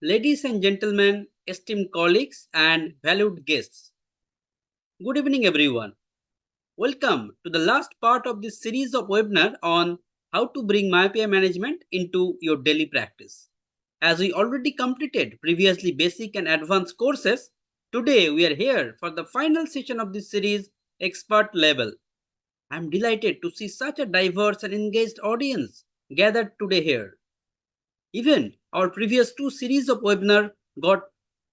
Ladies and gentlemen, esteemed colleagues, and valued guests. Good evening, everyone. Welcome to the last part of this series of webinar on how to bring myopia management into your daily practice. As we already completed previously basic and advanced courses, today we are here for the final session of this series, expert level. I am delighted to see such a diverse and engaged audience gathered today here. Even our previous two series of webinar got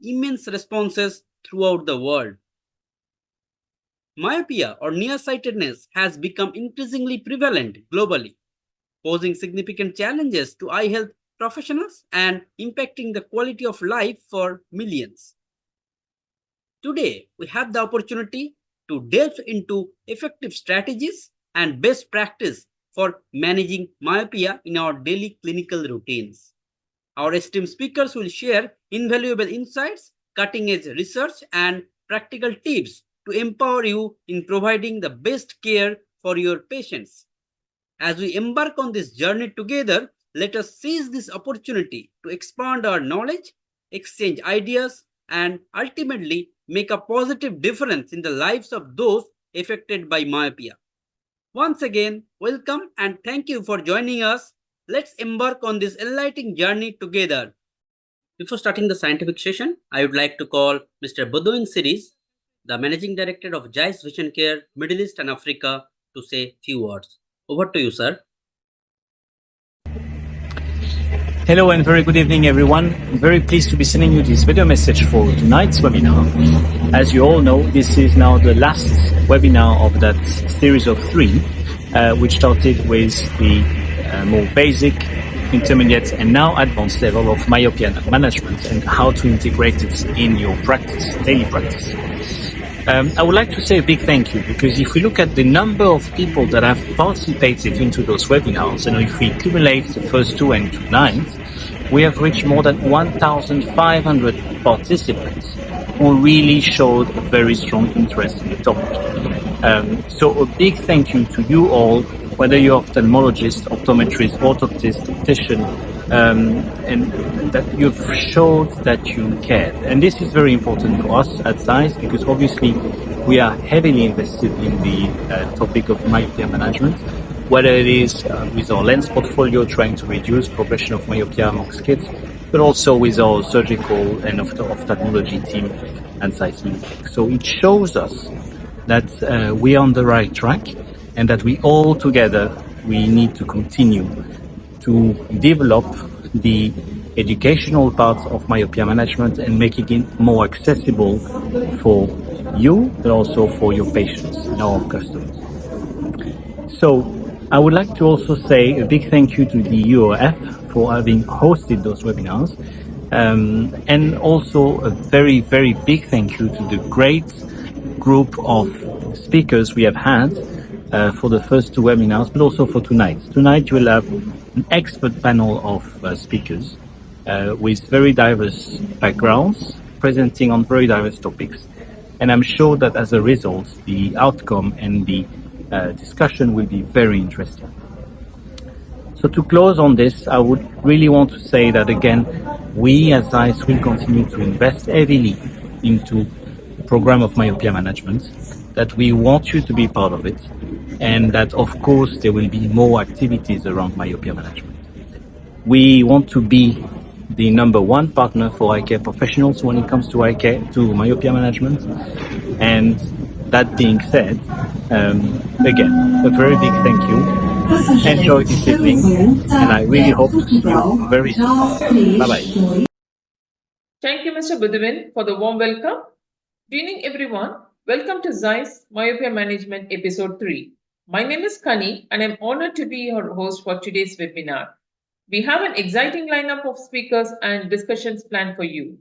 immense responses throughout the world. Myopia or nearsightedness has become increasingly prevalent globally, posing significant challenges to eye health professionals and impacting the quality of life for millions. Today, we have the opportunity to delve into effective strategies and best practice for managing myopia in our daily clinical routines. Our esteemed speakers will share invaluable insights, cutting edge research, and practical tips to empower you in providing the best care for your patients. As we embark on this journey together, let us seize this opportunity to expand our knowledge, exchange ideas, and ultimately make a positive difference in the lives of those affected by myopia. Once again, welcome and thank you for joining us. Let's embark on this enlightening journey together. Before starting the scientific session, I would like to call Mr. Budouin Series, the Managing Director of ZEISS Vision Care, Middle East and Africa, to say few words. Over to you, sir. Hello and very good evening, everyone. I'm very pleased to be sending you this video message for tonight's webinar. As you all know, this is now the last webinar of that series of three, which started with the more basic, intermediate, and now advanced level of myopia management and how to integrate it in your practice, daily practice. I would like to say a big thank you, because if we look at the number of people that have participated into those webinars, and if we accumulate the first two and tonight, we have reached more than 1,500 participants who really showed a very strong interest in the topic. So a big thank you to you all, whether you're ophthalmologist, optometrist, orthoptist, optician, and that you've showed that you care. And this is very important for us at ZEISS, because obviously we are heavily invested in the topic of myopia management, whether it is with our lens portfolio trying to reduce progression of myopia amongst kids, but also with our surgical and ophthalmology team at ZEISS. So it shows us that we are on the right track, and that we all together, we need to continue to develop the educational part of myopia management and making it more accessible for you, but also for your patients and our customers. So I would like to also say a big thank you to the UOF for having hosted those webinars, and also a very, very big thank you to the great group of speakers we have had for the first two webinars, but also for tonight. Tonight you will have an expert panel of speakers with very diverse backgrounds, presenting on very diverse topics. And I'm sure that as a result, the outcome and the discussion will be very interesting. So to close on this, I would really want to say that again, we as ZEISS will continue to invest heavily into the program of myopia management, that we want you to be part of it, and that of course there will be more activities around myopia management. We want to be the number one partner for eye care professionals when it comes to eye care, to myopia management. And that being said, again, a very big thank you. Enjoy this evening, and I really hope to see you very soon. Bye-bye. Thank you, Mr. Budouin, for the warm welcome. Good evening, everyone. Welcome to ZEISS Myopia Management Episode 3. My name is Kani, and I'm honored to be your host for today's webinar. We have an exciting lineup of speakers and discussions planned for you.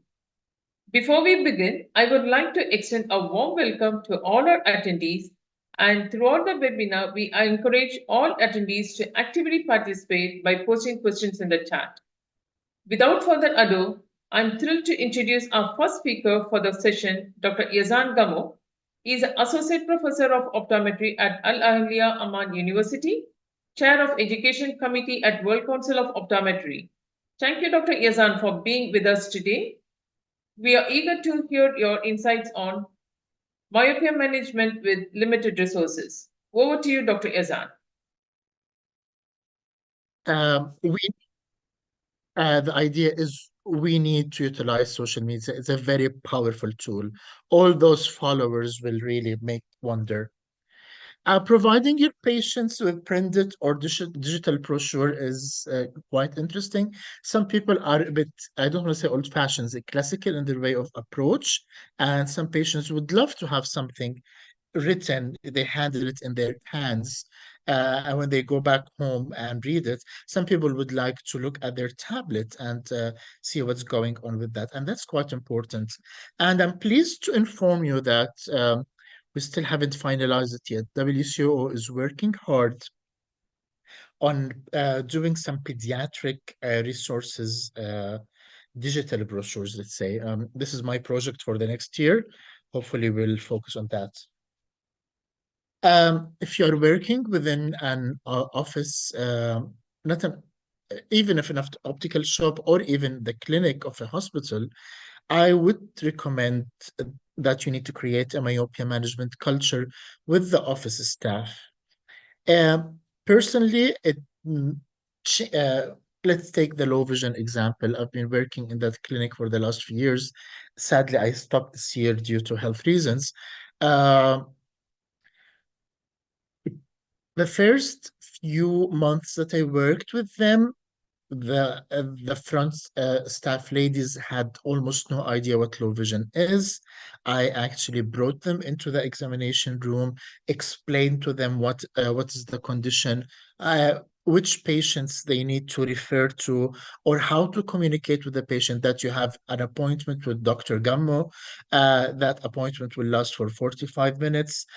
Before we begin, I would like to extend a warm welcome to all our attendees, and throughout the webinar, we encourage all attendees to actively participate by posting questions in the chat. Without further ado, I'm thrilled to introduce our first speaker for the session, Dr. Yazan Gamo. He is an Associate Professor of Optometry at Al Ahlia Amman University, Chair of Education Committee at World Council of Optometry. Thank you, Dr. Yazan, for being with us today. We are eager to hear your insights on myopia management with limited resources. Over to you, Dr. Yazan. We The idea is we need to utilize social media. It's a very powerful tool. All those followers will really make wonder. Providing your patients with printed or digital brochure is quite interesting. Some people are a bit, I don't want to say old-fashioned, classical in their way of approach, and some patients would love to have something written, they handle it in their hands. And when they go back home and read it, some people would like to look at their tablet and see what's going on with that. And that's quite important. And I'm pleased to inform you that we still haven't finalized it yet. WCO is working hard on doing some pediatric resources, digital brochures, let's say. This is my project for the next year. Hopefully, we'll focus on that. If you're working within an office, not an, even if an optical shop or even the clinic of a hospital, I would recommend that you need to create a myopia management culture with the office staff. Personally, mm, ch- uh, let's take the low vision example. I've been working in that clinic for the last few years. Sadly, I stopped this year due to health reasons. Uh, the first few months that I worked with them, the front staff ladies had almost no idea what low vision is. I actually brought them into the examination room, explained to them what is the condition, which patients they need to refer to, or how to communicate with the patient that you have an appointment with Dr. Gammo. That appointment will last for 45 minutes.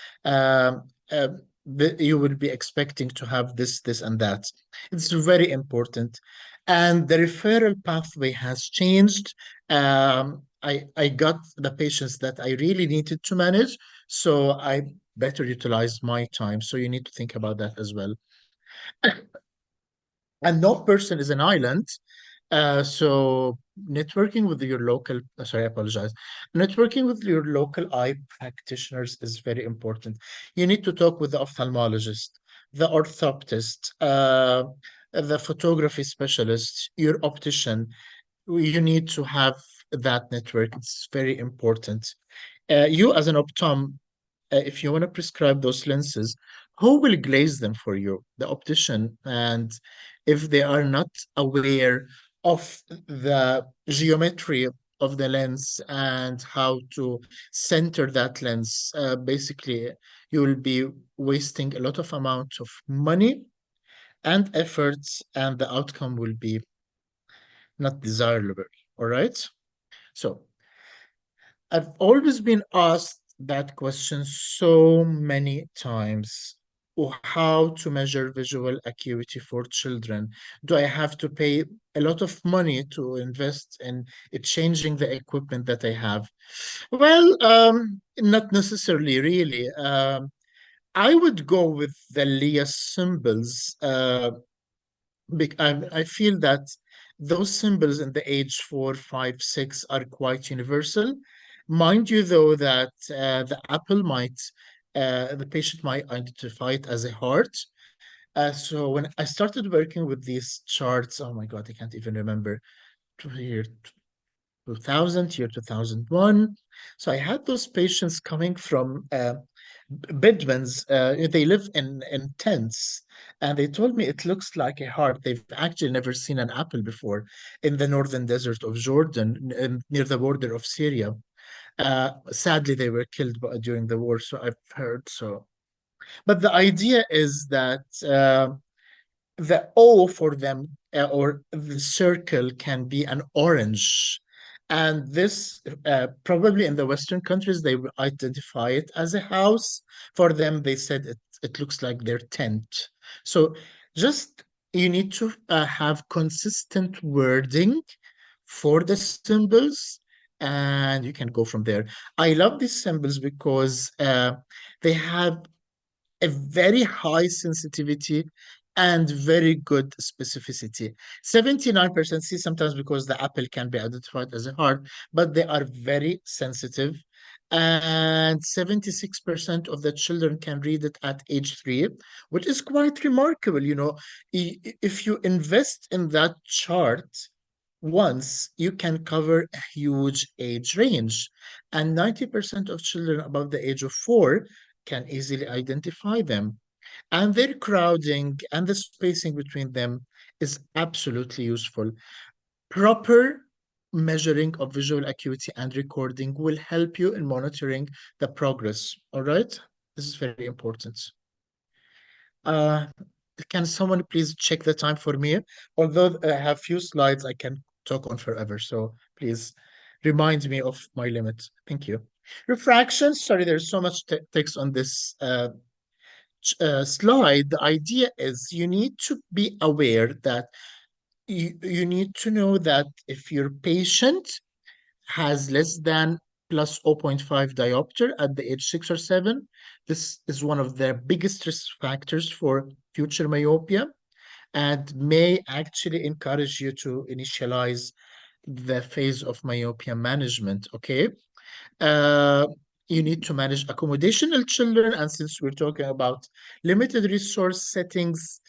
You will be expecting to have this, and that. It's very important. And the referral pathway has changed. I got the patients that I really needed to manage, so I better utilize my time. So you need to think about that as well. And no person is an island. So networking with your local, sorry, I apologize. Networking with your local eye practitioners is very important. You need to talk with the ophthalmologist, the orthoptist, the photography specialist, your optician. You need to have that network. It's very important. You as an optom, if you want to prescribe those lenses, who will glaze them for you? The optician. And if they are not aware of the geometry of the lens and how to center that lens, basically, you will be wasting a lot of amount of money and efforts, and the outcome will be not desirable. All right. So I've always been asked that question so many times. How to measure visual acuity for children? Do I have to pay a lot of money to invest in changing the equipment that I have? Well, not necessarily, really. I would go with the Leah symbols. I feel that those symbols in the age 4, 5, 6 are quite universal. Mind you, though, that the patient might identify it as a heart. So when I started working with these charts, oh my God, I can't even remember, year 2000, year 2001. So I had those patients coming from Bedouins. They live in tents, and they told me it looks like a heart. They've actually never seen an apple before in the northern desert of Jordan, near the border of Syria. Sadly, they were killed during the war, so I've heard so. But the idea is that the O for them, or the circle, can be an orange. And this, probably in the Western countries, they will identify it as a house. For them, they said it looks like their tent. So just you need to have consistent wording for the symbols, and you can go from there. I love these symbols because they have a very high sensitivity and very good specificity. 79%, see, sometimes because the apple can be identified as a heart, but they are very sensitive. And 76% of the children can read it at age 3, which is quite remarkable. You know, if you invest in that chart once, you can cover a huge age range. And 90% of children above the age of 4 can easily identify them. And their crowding and the spacing between them is absolutely useful. Proper measuring of visual acuity and recording will help you in monitoring the progress. All right? This is very important. Uh, can someone please check the time for me? Although I have few slides, I can talk on forever. So please remind me of my limit. Thank you. Refraction. Sorry, there's so much text on this slide. The idea is you need to be aware that you need to know that if your patient has less than plus 0.5 diopter at the age 6 or 7, this is one of the biggest risk factors for future myopia and may actually encourage you to initialize the phase of myopia management, okay? Uh, you need to manage accommodational children, and since we're talking about limited resource settings,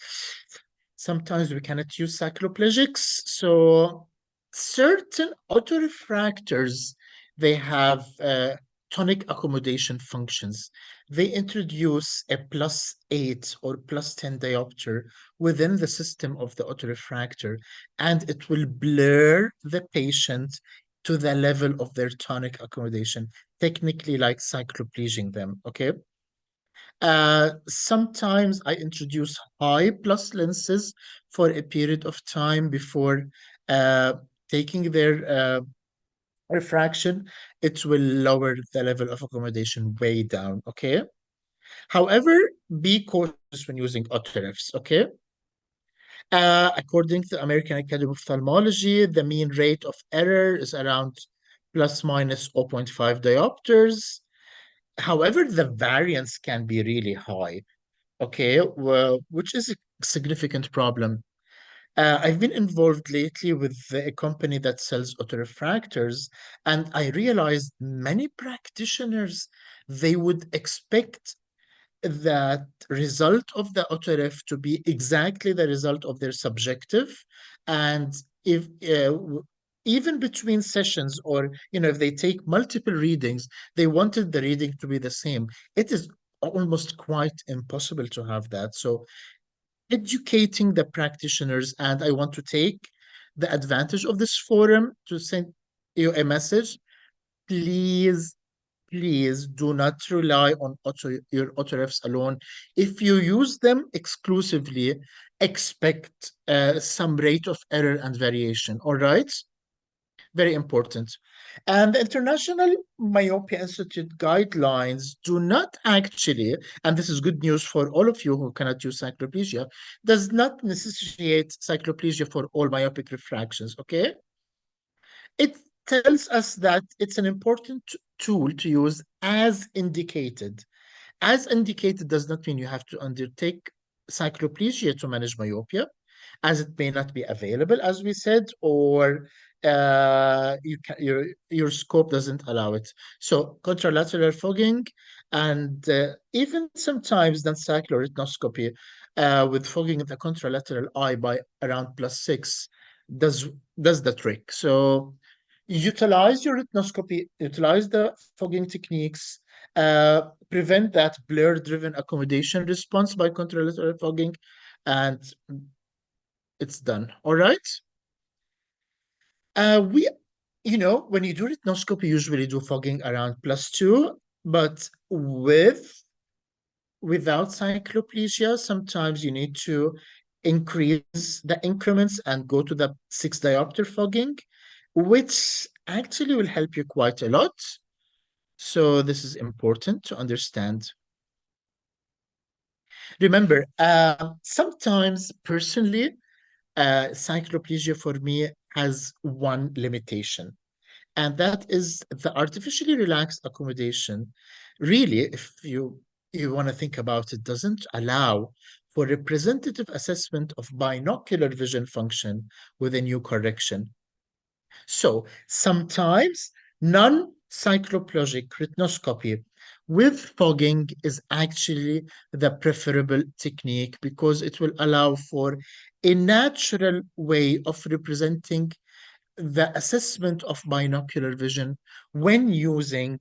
sometimes we cannot use cycloplegics. So certain autorefractors, they have tonic accommodation functions. They introduce a +8 or +10 diopter within the system of the autorefractor, and it will blur the patient to the level of their tonic accommodation, technically like cycloplegic them, okay? Sometimes I introduce high plus lenses for a period of time before uh, taking their refraction. It will lower the level of accommodation way down, okay? However, be cautious when using autorefs, okay? According to the American Academy of Ophthalmology, the mean rate of error is around plus minus 0.5 diopters. However, the variance can be really high, okay, well, which is a significant problem. I've been involved lately with a company that sells autorefractors, and I realized many practitioners, they would expect that result of the autoref to be exactly the result of their subjective, and if even between sessions, or if they take multiple readings, they wanted the reading to be the same. It is almost quite impossible to have that. So educating the practitioners, and I want to take the advantage of this forum to send you a message. Please do not rely on your autorefs alone. If you use them exclusively, expect some rate of error and variation. All right? Very important. And the International Myopia Institute guidelines do not actually, and this is good news for all of you who cannot use cycloplegia, does not necessitate cycloplegia for all myopic refractions, okay? It tells us that it's an important tool to use as indicated. As indicated does not mean you have to undertake cycloplegia to manage myopia, as it may not be available, as we said, or your scope doesn't allow it. So contralateral fogging, and even sometimes non-cycler retinoscopy with fogging of the contralateral eye by around +6 does the trick. So utilize your retinoscopy, utilize the fogging techniques, prevent that blur-driven accommodation response by contralateral fogging, and it's done. All right. When you do retinoscopy, you usually do fogging around +2, but without cycloplegia, sometimes you need to increase the increments and go to the 6 diopter fogging, which actually will help you quite a lot. So this is important to understand. Remember, sometimes personally, cycloplegia for me has one limitation, and that is the artificially relaxed accommodation. Really, if you want to think about it, doesn't allow for representative assessment of binocular vision function with a new correction. So sometimes non-cycloplegic retinoscopy with fogging is actually the preferable technique because it will allow for a natural way of representing the assessment of binocular vision when using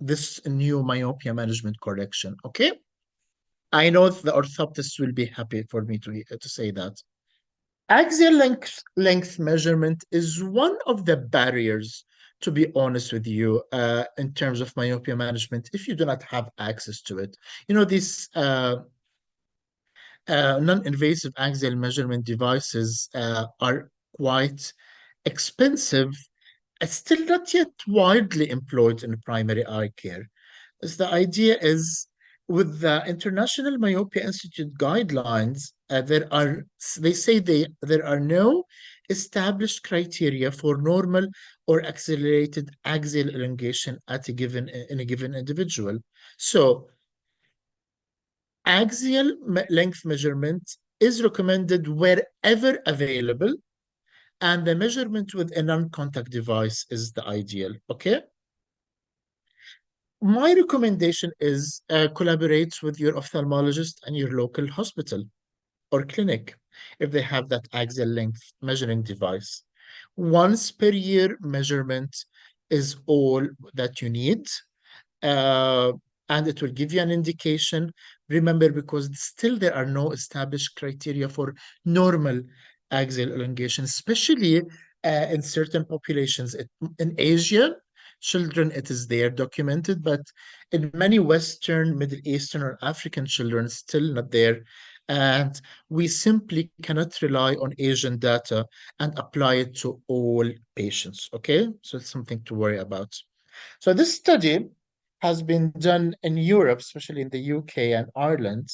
this new myopia management correction. Okay, I know the orthoptists will be happy for me to say that. Axial length measurement is one of the barriers, to be honest with you, in terms of myopia management, if you do not have access to it. You know, these non-invasive axial measurement devices are quite expensive, still not yet widely employed in primary eye care. As the idea is, with the International Myopia Institute guidelines, they say there are no established criteria for normal or accelerated axial elongation in a given individual. So axial length measurement is recommended wherever available, and the measurement with a non-contact device is the ideal. Okay. My recommendation is collaborate with your ophthalmologist and your local hospital or clinic if they have that axial length measuring device. Once per year measurement is all that you need, uh, and it will give you an indication. Remember, because still there are no established criteria for normal axial elongation, especially in certain populations. In Asia, children, it is there documented, but in many Western, Middle Eastern, or African children, still not there. And we simply cannot rely on Asian data and apply it to all patients. Okay, so it's something to worry about. So this study has been done in Europe, especially in the UK and Ireland,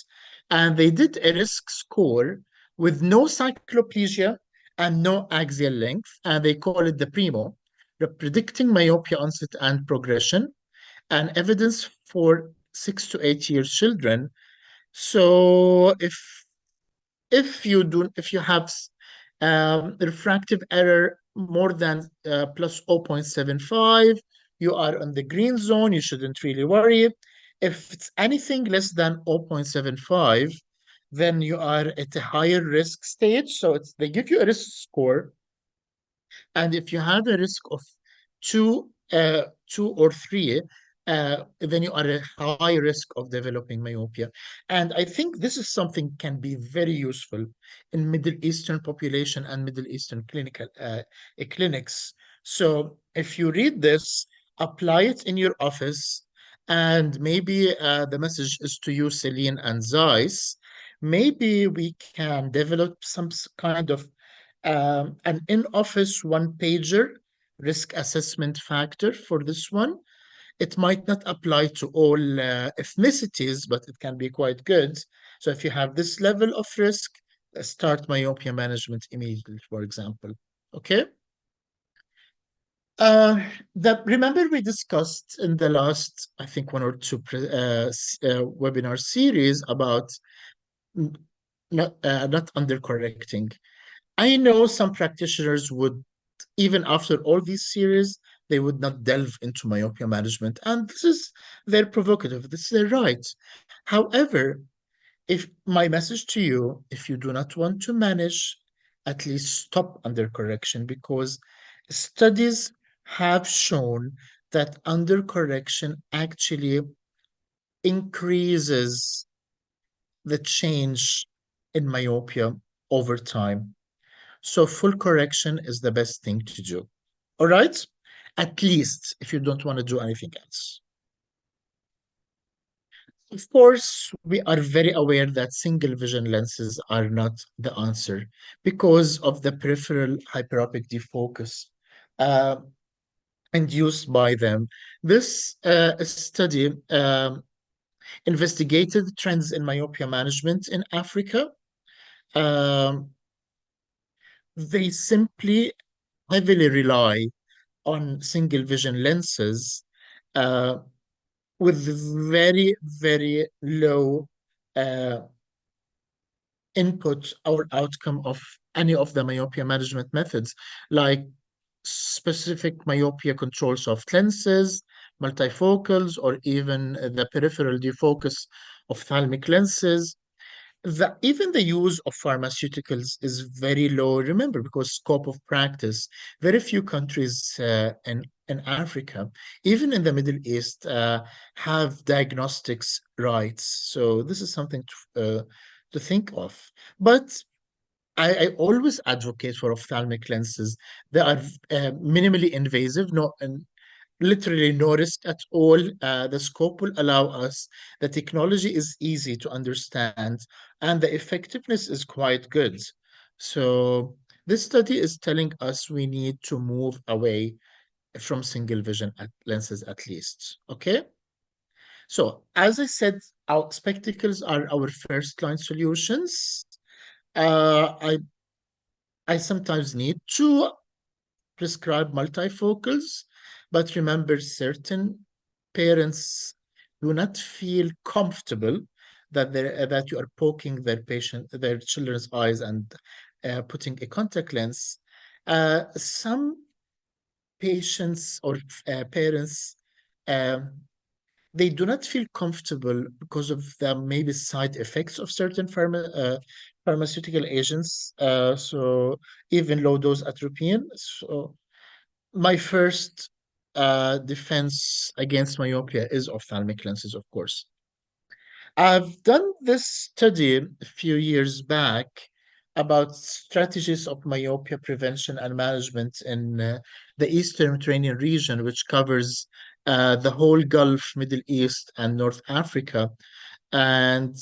and they did a risk score with no cycloplegia and no axial length, and they call it the PRIMO, the predicting myopia onset and progression, and evidence for 6 to 8 year children. So if you have refractive error more than plus 0.75, you are on the green zone, you shouldn't really worry. If it's anything less than 0.75, then you are at a higher risk stage. So they give you a risk score, and if you have a risk of two or three, then you are at a high risk of developing myopia. And I think this is something can be very useful in Middle Eastern population and Middle Eastern clinics. So if you read this, apply it in your office, and maybe the message is to you, Celine and ZEISS. Maybe we can develop some kind of an in-office one-pager risk assessment factor for this one. It might not apply to all ethnicities, but it can be quite good. So if you have this level of risk, start myopia management immediately, for example. Okay. Remember we discussed in the last, I think, one or two webinar series about not undercorrecting. I know some practitioners would, even after all these series, they would not delve into myopia management. And this is their prerogative, this is their right. However, if my message to you, if you do not want to manage, at least stop undercorrection, because studies have shown that undercorrection actually increases the change in myopia over time. So full correction is the best thing to do. All right? At least if you don't want to do anything else. Of course, we are very aware that single vision lenses are not the answer because of the peripheral hyperopic defocus induced by them. This study investigated trends in myopia management in Africa. They simply heavily rely on single vision lenses with very, very low input or outcome of any of the myopia management methods, like specific myopia control soft lenses, multifocals, or even the peripheral defocus ophthalmic lenses. Even the use of pharmaceuticals is very low. Remember, because scope of practice, very few countries in Africa, even in the Middle East, have diagnostics rights. So this is something to think of. But I always advocate for ophthalmic lenses. They are minimally invasive, and literally no risk at all. The scope will allow us. The technology is easy to understand, and the effectiveness is quite good. So this study is telling us we need to move away from single vision lenses at least. Okay. So as I said, our spectacles are our first line solutions. Uh, I I sometimes need to prescribe multifocals, but remember, certain parents do not feel comfortable that you are poking their children's eyes and putting a contact lens. Some patients or parents, um, they do not feel comfortable because of the maybe side effects of certain pharmaceutical agents. So even low dose atropine. So my first defense against myopia is ophthalmic lenses, of course. I've done this study a few years back about strategies of myopia prevention and management in the Eastern Mediterranean region, which covers the whole Gulf, Middle East, and North Africa. And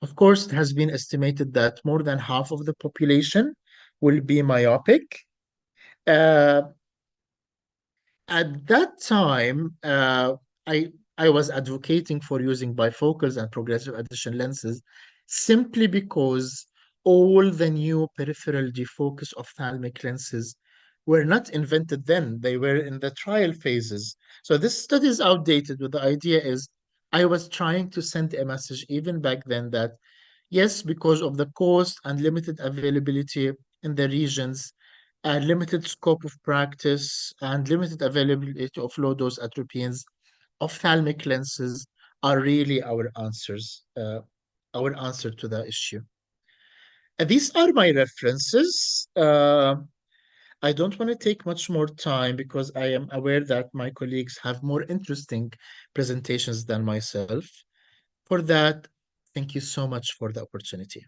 of course, it has been estimated that more than half of the population will be myopic. Uh, at that time, I was advocating for using bifocals and progressive addition lenses simply because all the new peripheral defocus ophthalmic lenses were not invented then. They were in the trial phases. So this study is outdated, but the idea is I was trying to send a message even back then that yes, because of the cost and limited availability in the regions, limited scope of practice, and limited availability of low dose atropines, ophthalmic lenses are really our answer to the issue. These are my references. I don't want to take much more time because I am aware that my colleagues have more interesting presentations than myself. For that, thank you so much for the opportunity.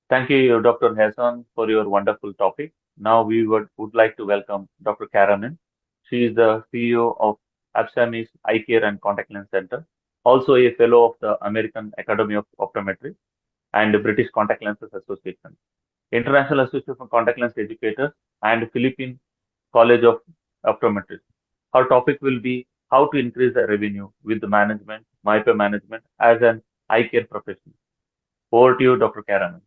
Thank you, Dr. Hassan, for your wonderful topic. Now we would like to welcome Dr. Karaman. She is the CEO of Absamis Eye Care and Contact Lens Center, also a fellow of the American Academy of Optometry and the British Contact Lenses Association, International Association of Contact Lens Educators, and Philippine College of Optometrists. Her topic will be how to increase the revenue with the management, myopia management as an eye care professional. Over to you, Dr. Karaman.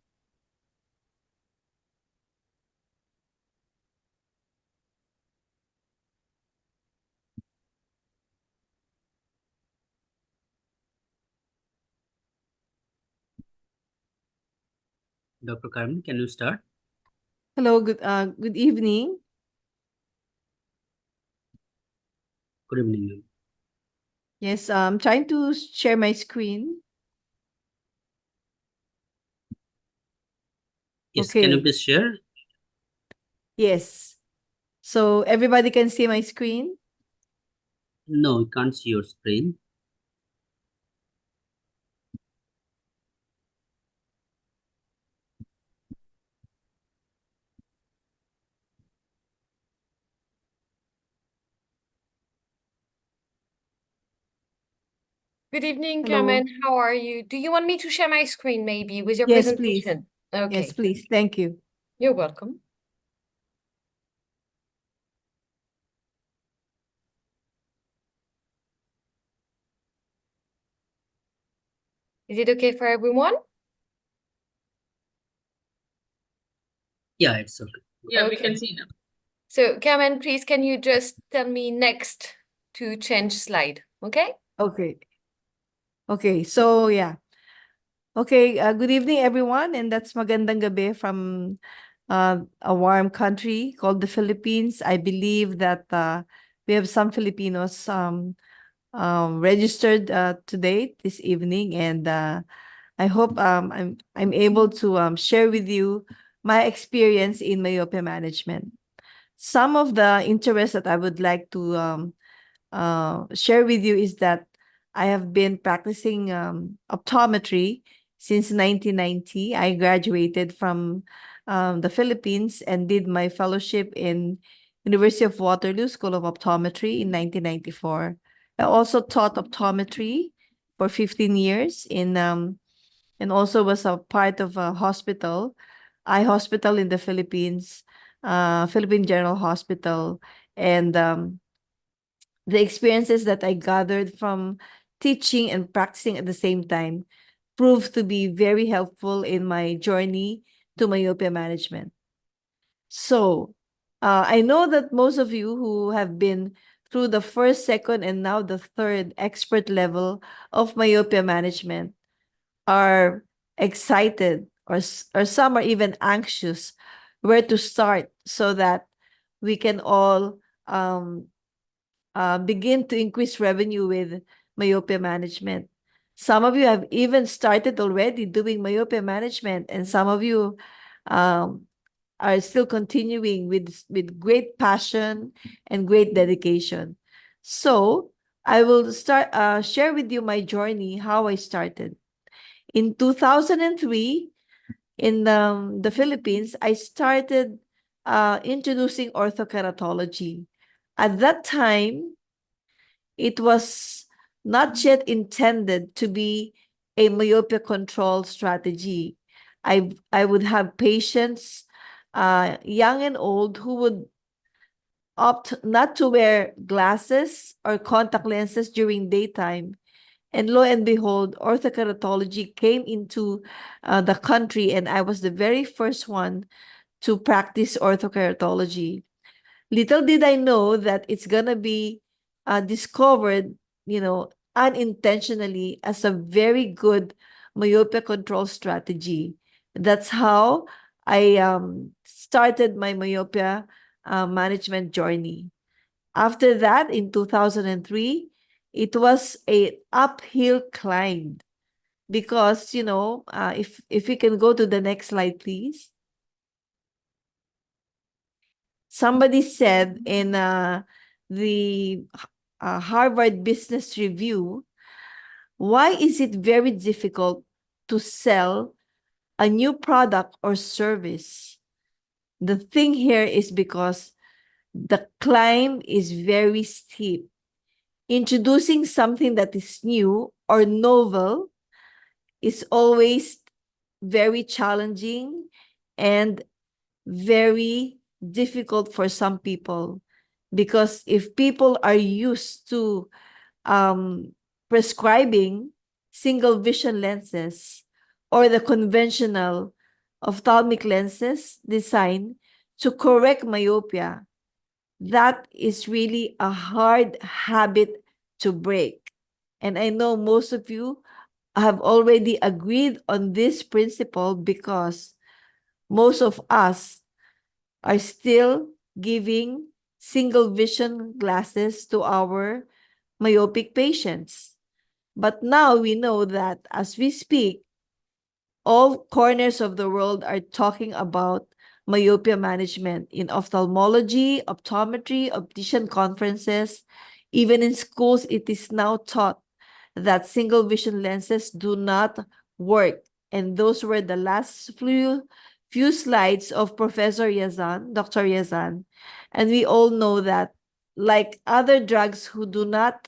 Dr. Carmen, can you start? Hello, good evening. Good evening, ma'am. Yes, I'm trying to share my screen. Yes, can you Okay. please share? Yes. So everybody can see my screen? No, we can't see your screen. Good evening, Hello. Carmen. How are you? Do you want me to share my screen maybe with your Yes, please. presentation? Yes, Okay, please. Thank you. you're welcome. Is it okay for everyone? Yeah, it's okay. Yeah, we Okay. can see now. So, Cameron, please, can you just tell me next to change slide? Okay. Okay. Okay. So yeah. Okay. Good evening, everyone, and that's magandang gabi from a warm country called the Philippines. I believe that we have some Filipinos registered today this evening, and I hope I'm able to share with you my experience in myopia management. Some of the interests that I would like to share with you is that I have been practicing optometry since 1990. I graduated from the Philippines and did my fellowship in University of Waterloo School of Optometry in 1994. I also taught optometry for 15 years in and also was a part of a hospital, eye hospital in the Philippines, Philippine General Hospital, and the experiences that I gathered from teaching and practicing at the same time proved to be very helpful in my journey to myopia management. So, I know that most of you who have been through the first, second, and now the third expert level of myopia management are excited, or some are even anxious where to start so that we can all begin to increase revenue with myopia management. Some of you have even started already doing myopia management, and some of you um, are still continuing with great passion and great dedication. So I will start share with you my journey, how I started. In 2003, in the Philippines, I started introducing orthokeratology. At that time, it was not yet intended to be a myopia control strategy. I would have patients, young and old, who would opt not to wear glasses or contact lenses during daytime. And lo and behold, orthokeratology came into the country, and I was the very first one to practice orthokeratology. Little did I know that it's gonna be discovered, unintentionally as a very good myopia control strategy. That's how I started my myopia management journey. After that, in 2003, it was a uphill climb because, if we can go to the next slide, please. Somebody said in the Harvard Business Review, why is it very difficult to sell a new product or service? The thing here is because the climb is very steep. Introducing something that is new or novel is always very challenging and very difficult for some people, because if people are used to prescribing single vision lenses or the conventional ophthalmic lenses designed to correct myopia, that is really a hard habit to break. And I know most of you have already agreed on this principle, because most of us are still giving single vision glasses to our myopic patients. But now we know that as we speak, all corners of the world are talking about myopia management in ophthalmology, optometry, optician conferences. Even in schools, it is now taught that single vision lenses do not work. And those were the last few slides of Professor Yazan, Dr. Yazan. And we all know that, like other drugs who do not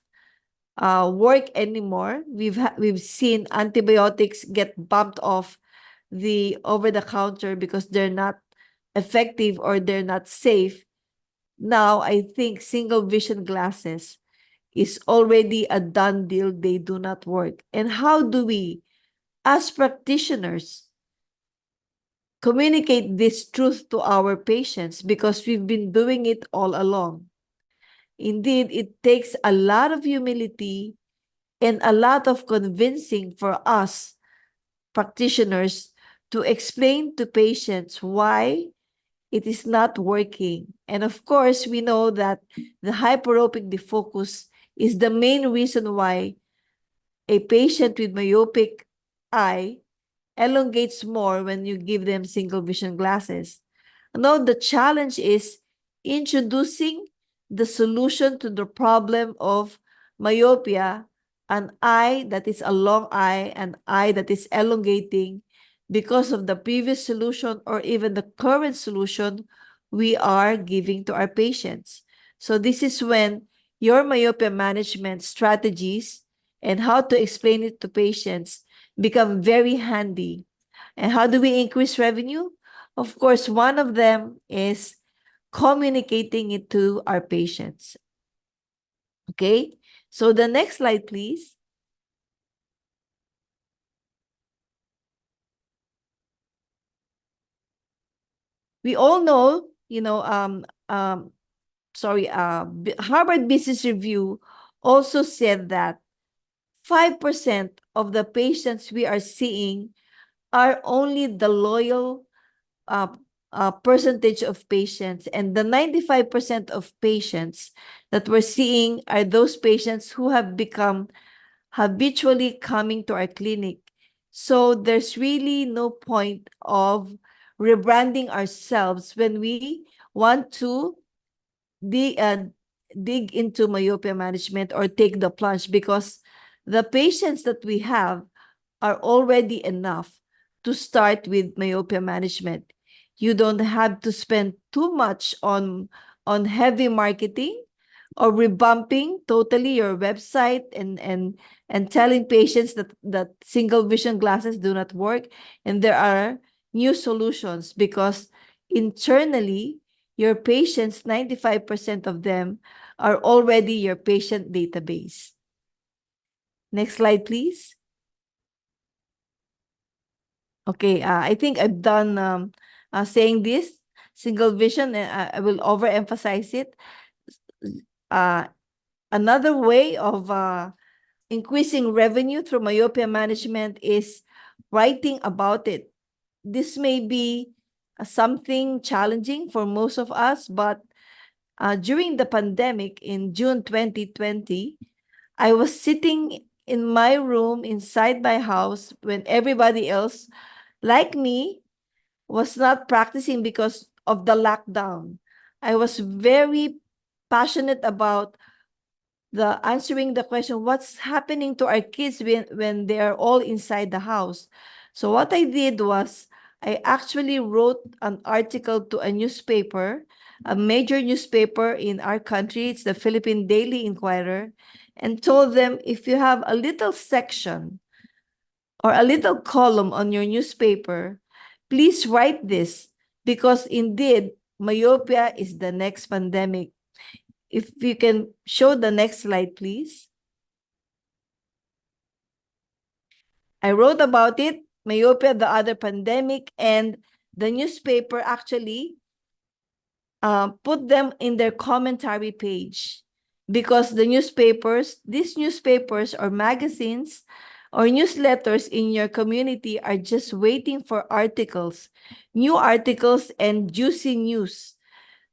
work anymore, we've seen antibiotics get bumped off the over-the-counter because they're not effective or they're not safe. Now, I think single vision glasses is already a done deal. They do not work. And how do we, as practitioners, communicate this truth to our patients because we've been doing it all along. Indeed, it takes a lot of humility and a lot of convincing for us practitioners to explain to patients why it is not working. And of course, we know that the hyperopic defocus is the main reason why a patient with myopic eye elongates more when you give them single vision glasses. Now, the challenge is introducing the solution to the problem of myopia, an eye that is a long eye, an eye that is elongating because of the previous solution or even the current solution we are giving to our patients. So this is when your myopia management strategies and how to explain it to patients become very handy. And how do we increase revenue? Of course, one of them is communicating it to our patients. Okay, so the next slide, please. We all know, Harvard Business Review also said that 5% of the patients we are seeing are only the loyal percentage of patients, and the 95% of patients that we're seeing are those patients who have become habitually coming to our clinic. So there's really no point of rebranding ourselves when we want to dig into myopia management or take the plunge, because the patients that we have are already enough to start with myopia management. You don't have to spend too much on heavy marketing or revamping totally your website and telling patients that single vision glasses do not work and there are new solutions, because internally your patients, 95% of them are already your patient database. Next slide, please. Okay, I think I've done saying this single vision, and I will overemphasize it. Another way of increasing revenue through myopia management is writing about it. This may be something challenging for most of us, but during the pandemic in June 2020, I was sitting in my room inside my house when everybody else, like me, was not practicing because of the lockdown. I was very passionate about answering the question, what's happening to our kids when they are all inside the house? So what I did was I actually wrote an article to a newspaper, a major newspaper in our country. It's the Philippine Daily Inquirer, and told them, if you have a little section or a little column on your newspaper, please write this, because indeed, myopia is the next pandemic. If you can show the next slide, please. I wrote about it, myopia, the other pandemic, and the newspaper actually put them in their commentary page, because these newspapers or magazines or newsletters in your community are just waiting for new articles and juicy news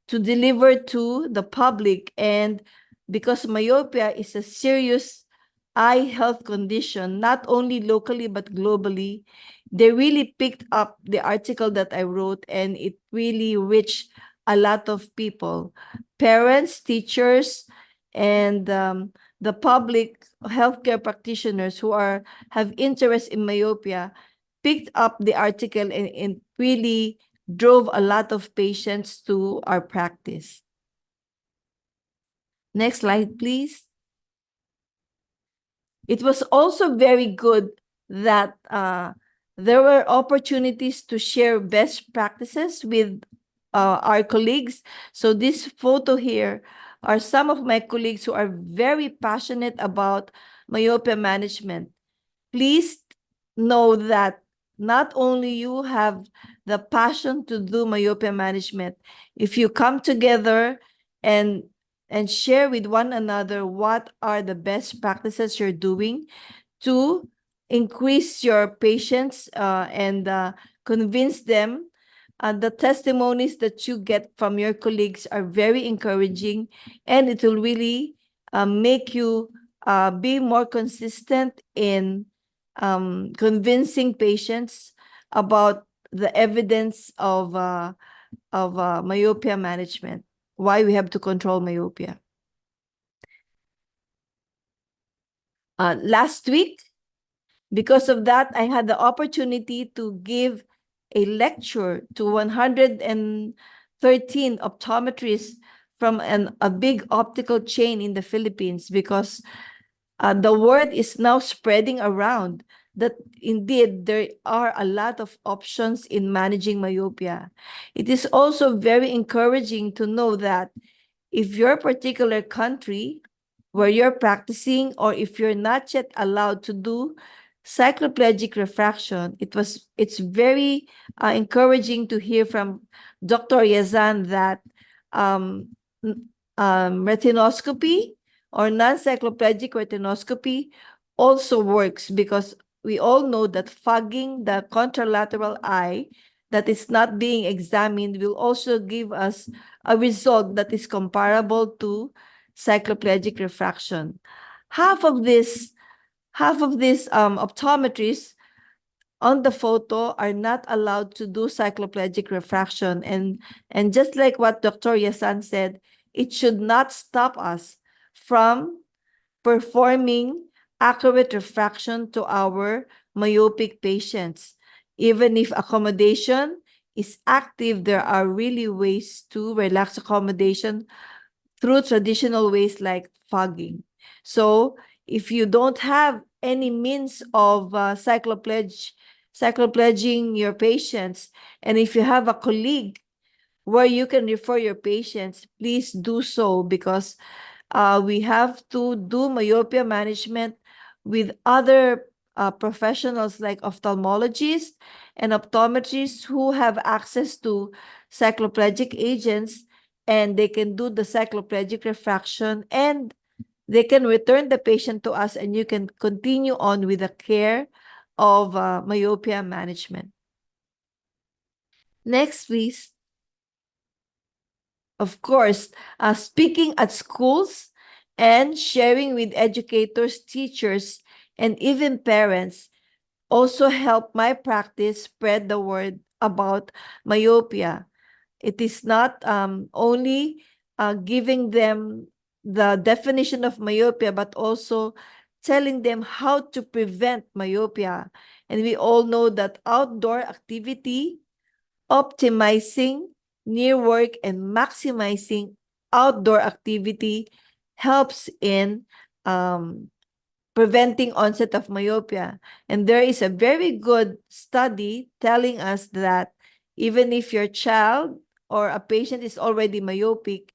to deliver to the public. And because myopia is a serious eye health condition, not only locally but globally, they really picked up the article that I wrote, and it really reached a lot of people, parents, teachers, and the public healthcare practitioners who have interest in myopia picked up the article and really drove a lot of patients to our practice. Next slide, please. It was also very good that there were opportunities to share best practices with our colleagues. So this photo here are some of my colleagues who are very passionate about myopia management. Please know that not only you have the passion to do myopia management. If you come together and share with one another what are the best practices you're doing to increase your patients and convince them. The testimonies that you get from your colleagues are very encouraging, and it will really make you be more consistent in convincing patients about the evidence of myopia management, why we have to control myopia. Last week, because of that, I had the opportunity to give a lecture to 113 optometrists from a big optical chain in the Philippines, because the word is now spreading around that indeed there are a lot of options in managing myopia. It is also very encouraging to know that if your particular country where you're practicing, or if you're not yet allowed to do cycloplegic refraction, it's very encouraging to hear from Dr. Yazan that retinoscopy or non-cycloplegic retinoscopy also works, because we all know that fogging the contralateral eye that is not being examined will also give us a result that is comparable to cycloplegic refraction. Half of these optometrists on the photo are not allowed to do cycloplegic refraction, and just like what Dr. Yasan said, it should not stop us from performing accurate refraction to our myopic patients. Even if accommodation is active, there are really ways to relax accommodation through traditional ways like fogging. So if you don't have any means of cyclopleging your patients, and if you have a colleague where you can refer your patients, please do so, because we have to do myopia management with other professionals like ophthalmologists and optometrists who have access to cycloplegic agents, and they can do the cycloplegic refraction, and they can return the patient to us, and you can continue on with the care of myopia management. Next, please. Of course, speaking at schools and sharing with educators, teachers, and even parents also help my practice spread the word about myopia. It is not only giving them the definition of myopia, but also telling them how to prevent myopia. And we all know that outdoor activity, optimizing near work, and maximizing outdoor activity helps in preventing onset of myopia. And there is a very good study telling us that even if your child or a patient is already myopic,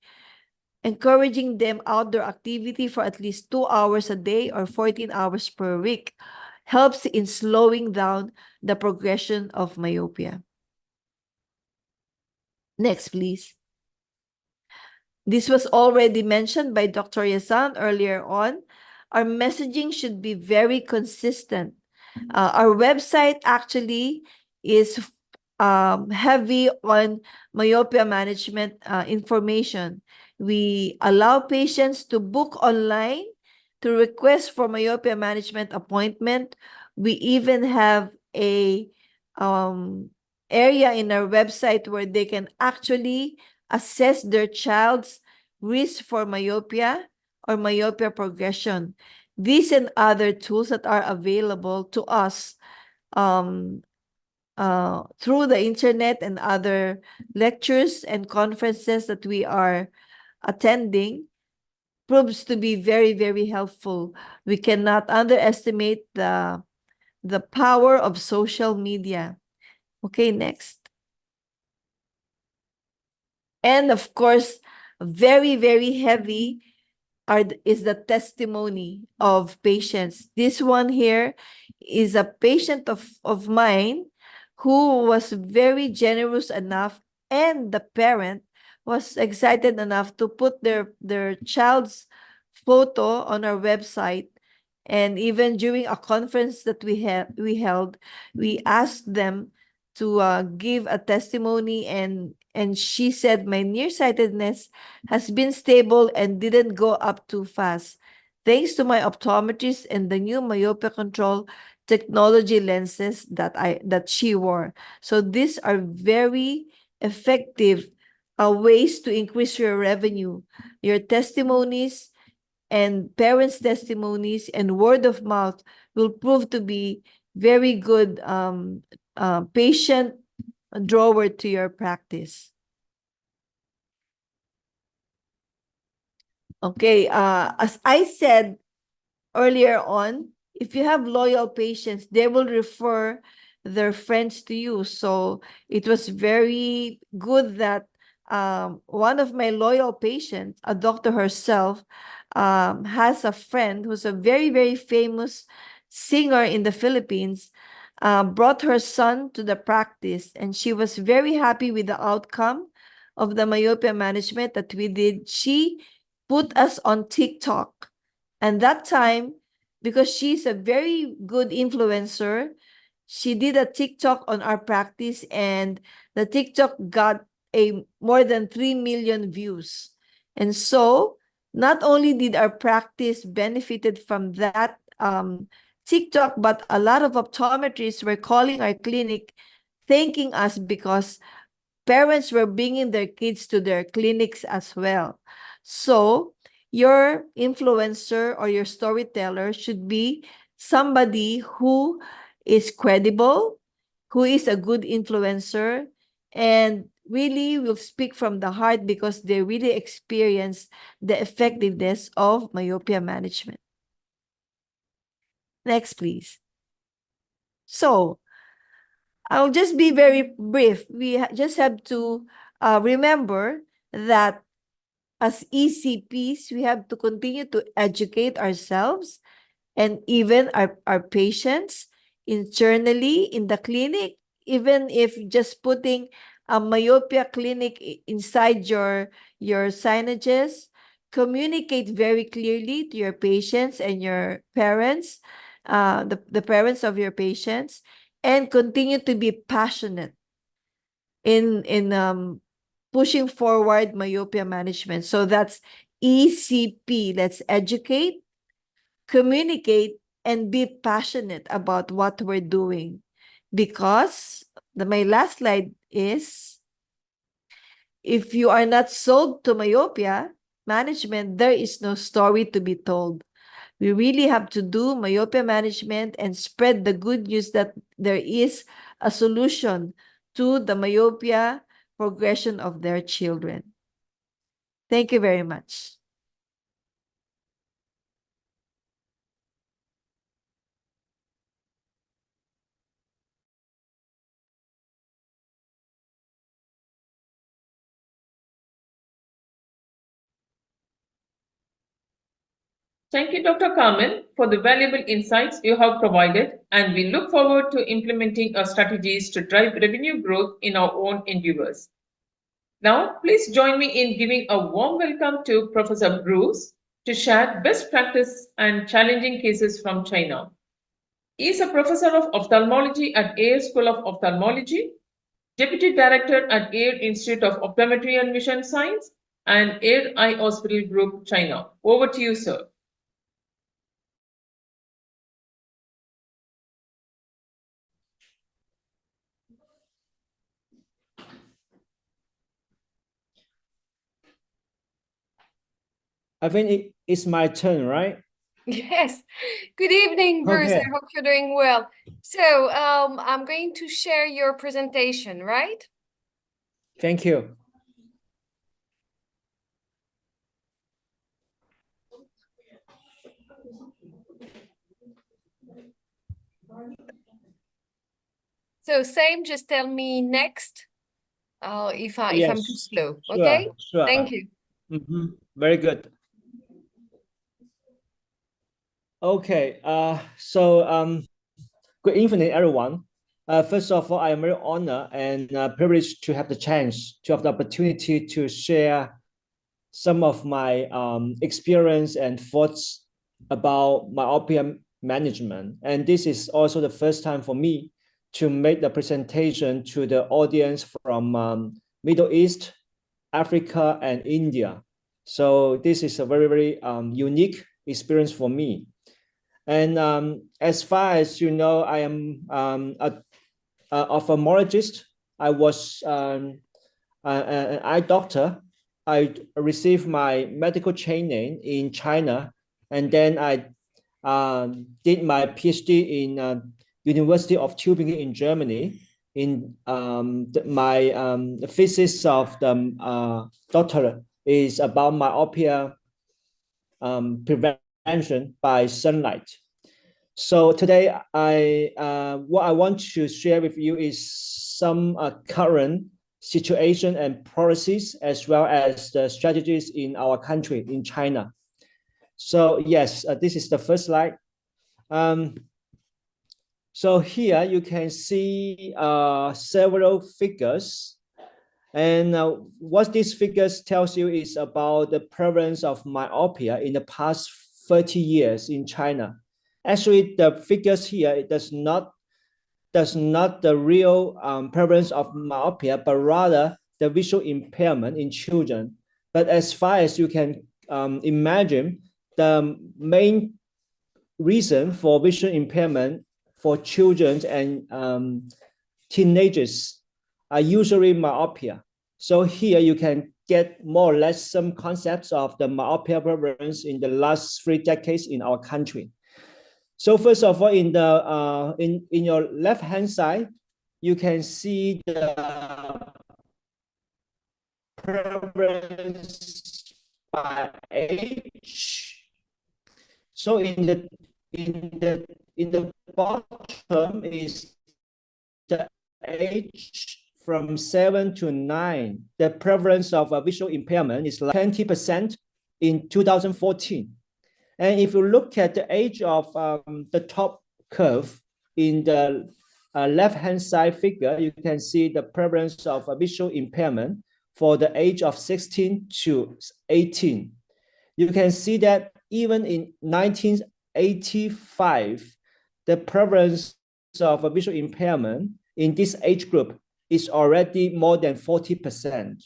encouraging them outdoor activity for at least 2 hours a day or 14 hours per week helps in slowing down the progression of myopia. Next, please. This was already mentioned by Dr. Yasan earlier on. Our messaging should be very consistent. Our website actually is heavy on myopia management information. We allow patients to book online, to request for myopia management appointment. We even have a area in our website where they can actually assess their child's risk for myopia or myopia progression. These and other tools that are available to us through the internet and other lectures and conferences that we are attending proves to be very, very helpful. We cannot underestimate the power of social media. Okay, next. And of course, very, very heavy is the testimony of patients. This one here is a patient of mine who was very generous enough, and the parent was excited enough to put their child's photo on our website. And even during a conference that we held, we asked them to give a testimony, and she said, my nearsightedness has been stable and didn't go up too fast, thanks to my optometrist and the new myopia control technology lenses that she wore. So these are very effective ways to increase your revenue. Your testimonies and parents' testimonies and word of mouth will prove to be very good patient drawer to your practice. Okay, as I said earlier on, if you have loyal patients, they will refer their friends to you. So it was very good that one of my loyal patients, a doctor herself, has a friend who's a very, very famous singer in the Philippines, brought her son to the practice, and she was very happy with the outcome of the myopia management that we did. She put us on TikTok. And that time, because she's a very good influencer, she did a TikTok on our practice, and the TikTok got a more than 3 million views. And so not only did our practice benefited from that TikTok, but a lot of optometrists were calling our clinic, thanking us because parents were bringing their kids to their clinics as well. So your influencer or your storyteller should be somebody who is credible, who is a good influencer, and really will speak from the heart because they really experience the effectiveness of myopia management. Next, please. So I'll just be very brief. We just have to remember that as ECPs, we have to continue to educate ourselves and even our patients internally in the clinic, even if just putting a myopia clinic inside your signages. Communicate very clearly to your patients and your parents, the parents of your patients, and continue to be passionate in pushing forward myopia management. So that's ECP. Let's educate, communicate, and be passionate about what we're doing. Because my last slide is, if you are not sold to myopia management, there is no story to be told. We really have to do myopia management and spread the good news that there is a solution to the myopia progression of their children. Thank you very much. Thank you, Dr. Carmen, for the valuable insights you have provided, and we look forward to implementing our strategies to drive revenue growth in our own endeavors. Now, please join me in giving a warm welcome to Professor Bruce to share best practice and challenging cases from China. He is a professor of ophthalmology at Ayer School of Ophthalmology, Deputy Director at Ayer Institute of Optometry and Vision Science, and Ayer Eye Hospital Group, China. Over to you, sir. I think it's my turn, right? Yes. Good evening, Bruce. Okay. I hope you're doing well. So, I'm going to share your presentation, right? Thank you. So same, just tell me next if I'm too Yes, slow. sure, Okay? sure. Thank you. Very good. Okay, so good evening, everyone. First of all, I am very honored and privileged to have the chance, to have the opportunity to share some of my experience and thoughts about myopia management. And this is also the first time for me to make the presentation to the audience from Middle East, Africa, and India. So this is a very, very unique experience for me. And as far as you know, I am a ophthalmologist. I was an eye doctor. I received my medical training in China, and then I did my PhD in University of Tübingen in Germany. In my thesis of the doctorate is about myopia prevention by sunlight. So today, what I want to share with you is some current situation and policies, as well as the strategies in our country, in China. So yes, this is the first slide. So here you can see several figures. And what these figures tells you is about the prevalence of myopia in the past 30 years in China. Actually, the figures here, it does not the real prevalence of myopia, but rather the visual impairment in children. But as far as you can imagine, the main reason for visual impairment for children and teenagers are usually myopia. So here you can get more or less some concepts of the myopia prevalence in the last 3 decades in our country. So first of all, in the in your left hand side, you can see the prevalence by age. So in the bottom is the age from 7 to 9. The prevalence of a visual impairment is like 20% in 2014. And if you look at the age of the top curve in the left-hand side figure, you can see the prevalence of a visual impairment for the age of 16 to 18. You can see that even in 1985, the prevalence of a visual impairment in this age group is already more than 40%.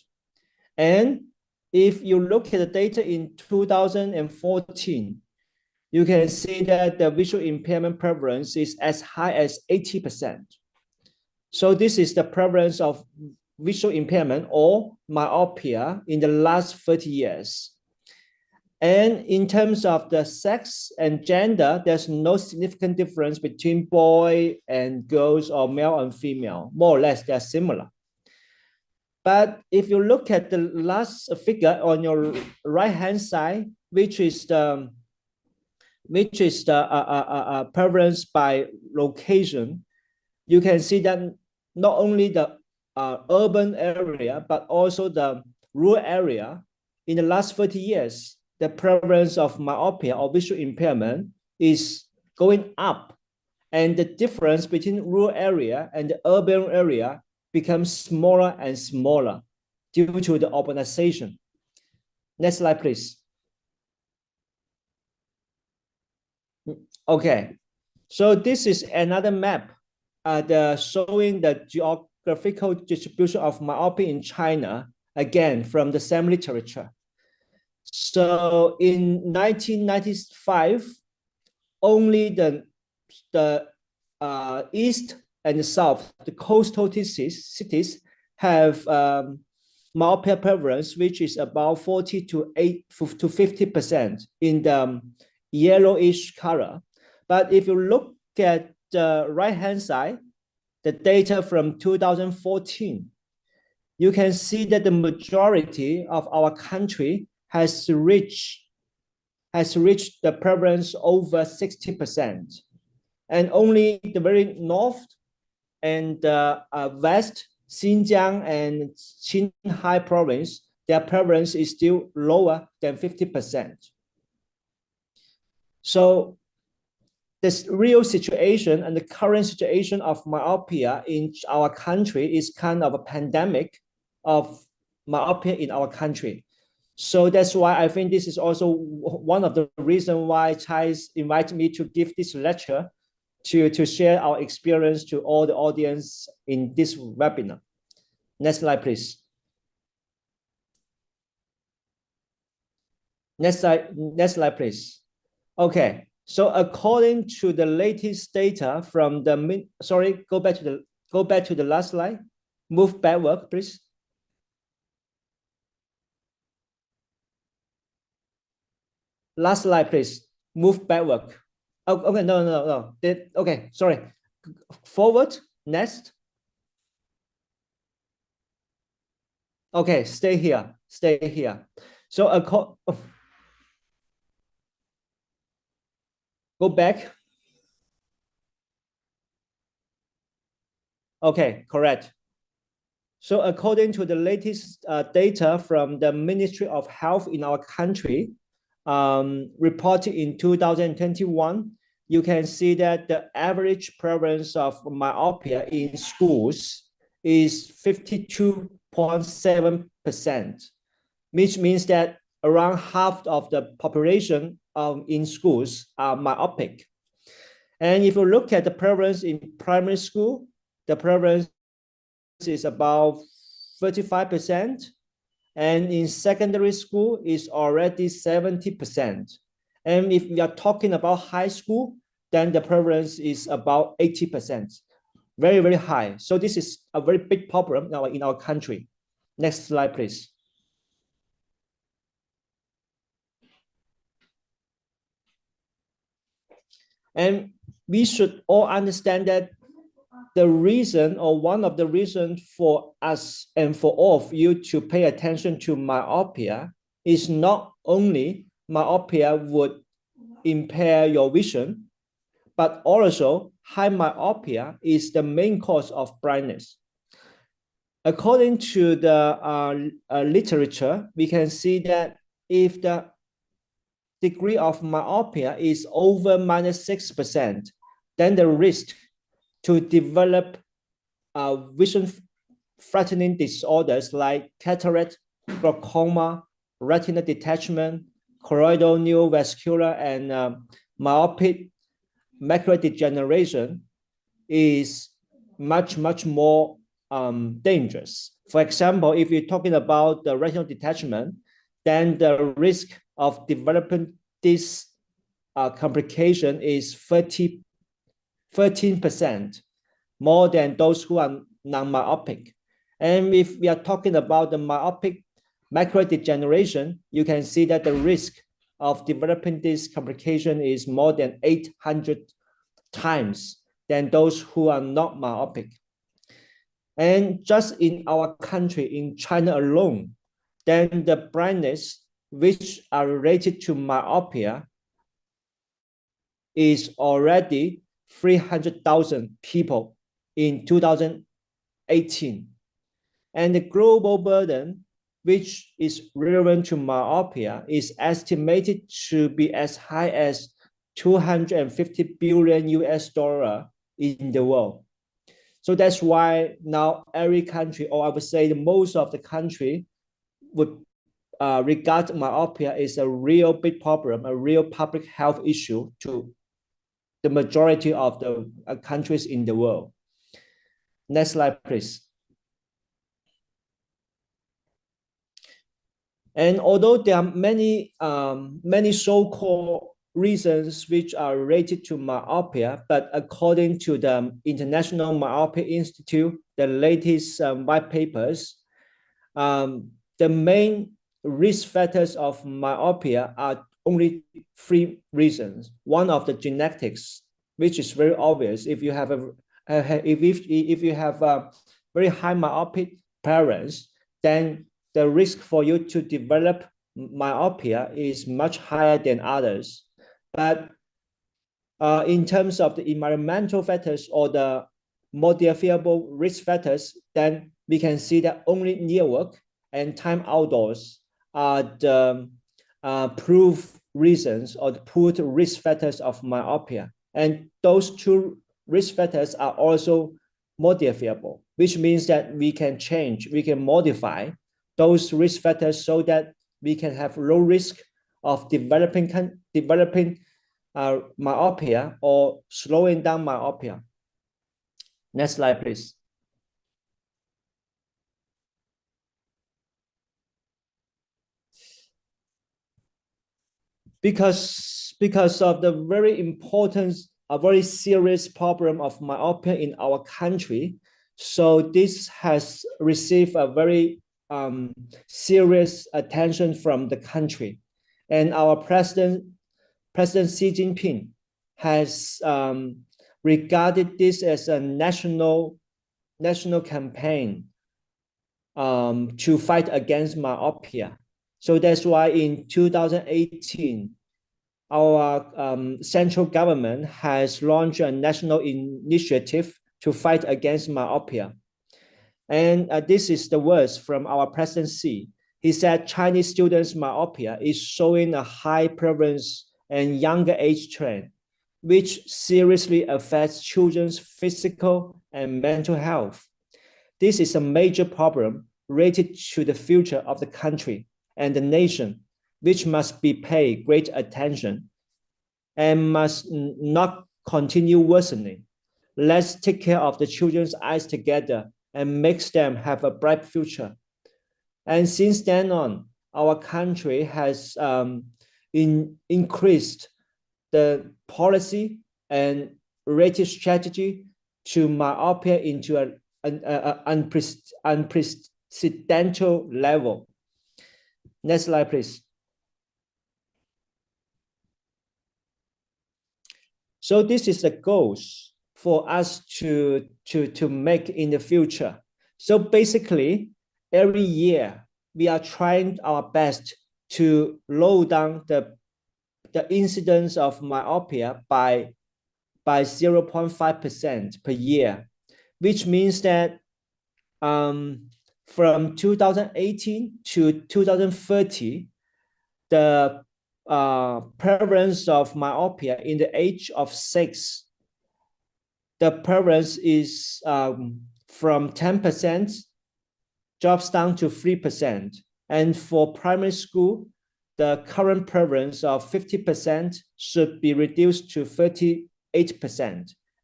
And if you look at the data in 2014, you can see that the visual impairment prevalence is as high as 80%. So this is the prevalence of visual impairment or myopia in the last 30 years. And in terms of the sex and gender, there's no significant difference between boy and girls or male and female. More or less, they're similar. But if you look at the last figure on your right-hand side, which is the prevalence by location, you can see that not only the urban area, but also the rural area in the last 30 years, the prevalence of myopia or visual impairment is going up. And the difference between rural area and the urban area becomes smaller and smaller due to the urbanization. Next slide, please. Okay, so this is another map showing the geographical distribution of myopia in China, again, from the same literature. So in 1995, only the east and the south, the coastal cities have myopia prevalence, which is about 40 to 50% in the yellowish color. But if you look at the right-hand side, the data from 2014, you can see that the majority of our country has reached the prevalence over 60%. And only the very north and west, Xinjiang and Qinghai province, their prevalence is still lower than 50%. So this real situation and the current situation of myopia in our country is kind of a pandemic of myopia in our country. So that's why I think this is also one of the reasons why Chais invited me to give this lecture to share our experience to all the audience in this webinar. Next slide, please. Next slide, please. Okay, so according to the latest data from the go back to the last slide. Move backward, please. Last slide, please. Move backward. Oh, okay, no. Okay, sorry. Forward, next. Okay, stay here. So go back. Okay, correct. So according to the latest data from the Ministry of Health in our country, reported in 2021, you can see that the average prevalence of myopia in schools is 52.7%, which means that around half of the population in schools are myopic. And if you look at the prevalence in primary school, the prevalence is about 35%. And in secondary school is already 70%. And if we are talking about high school, then the prevalence is about 80%. Very, very high. So this is a very big problem now in our country. Next slide, please. And we should all understand that the reason, or one of the reasons for us and for all of you to pay attention to myopia is not only myopia would impair your vision, but also high myopia is the main cause of blindness. According to the literature, we can see that if the degree of myopia is over -6%, then the risk to develop vision threatening disorders like cataract, glaucoma, retinal detachment, choroidal neovascular, and myopic macular degeneration is much more dangerous. For example, if you're talking about the retinal detachment, then the risk of developing this complication is 13% more than those who are non-myopic. And if we are talking about the myopic macular degeneration, you can see that the risk of developing this complication is more than 800 times than those who are not myopic. And just in our country, in China alone, then the blindness which are related to myopia is already 300,000 people in 2018. And the global burden, which is relevant to myopia, is estimated to be as high as $250 billion in the world. So that's why now every country, or I would say most of the country, would regard myopia as a real big problem, a real public health issue to the majority of the countries in the world. Next slide, please. And although there are many so-called reasons which are related to myopia, but according to the International Myopia Institute, the latest white papers, the main risk factors of myopia are only 3 reasons. One of the genetics, which is very obvious. If you have if you have very high myopic parents, then the risk for you to develop myopia is much higher than others. But in terms of the environmental factors or the modifiable risk factors, then we can see that only near work and time outdoors are the proof reasons or the proved risk factors of myopia. And those two risk factors are also modifiable, which means that we can change, we can modify those risk factors so that we can have low risk of developing myopia or slowing down myopia. Next slide, please. Because of the very important, a very serious problem of myopia in our country, so this has received a very serious attention from the country, and our President Xi Jinping has regarded this as a national campaign to fight against myopia. So that's why in 2018, our central government has launched a national initiative to fight against myopia. And this is the words from our President Xi. He said Chinese students' myopia is showing a high prevalence and younger age trend, which seriously affects children's physical and mental health. This is a major problem related to the future of the country and the nation, which must be paid great attention and must not continue worsening. Let's take care of the children's eyes together and make them have a bright future. And since then on, our country has increased the policy and rated strategy to myopia into an unprecedented level. Next slide, please. So this is the goals for us to make in the future. So basically, every year we are trying our best to lower down the incidence of myopia by 0.5% per year, which means that from 2018 to 2030, the prevalence of myopia in the age of 6, the prevalence is from 10% drops down to 3%. And for primary school, the current prevalence of 50% should be reduced to 38%.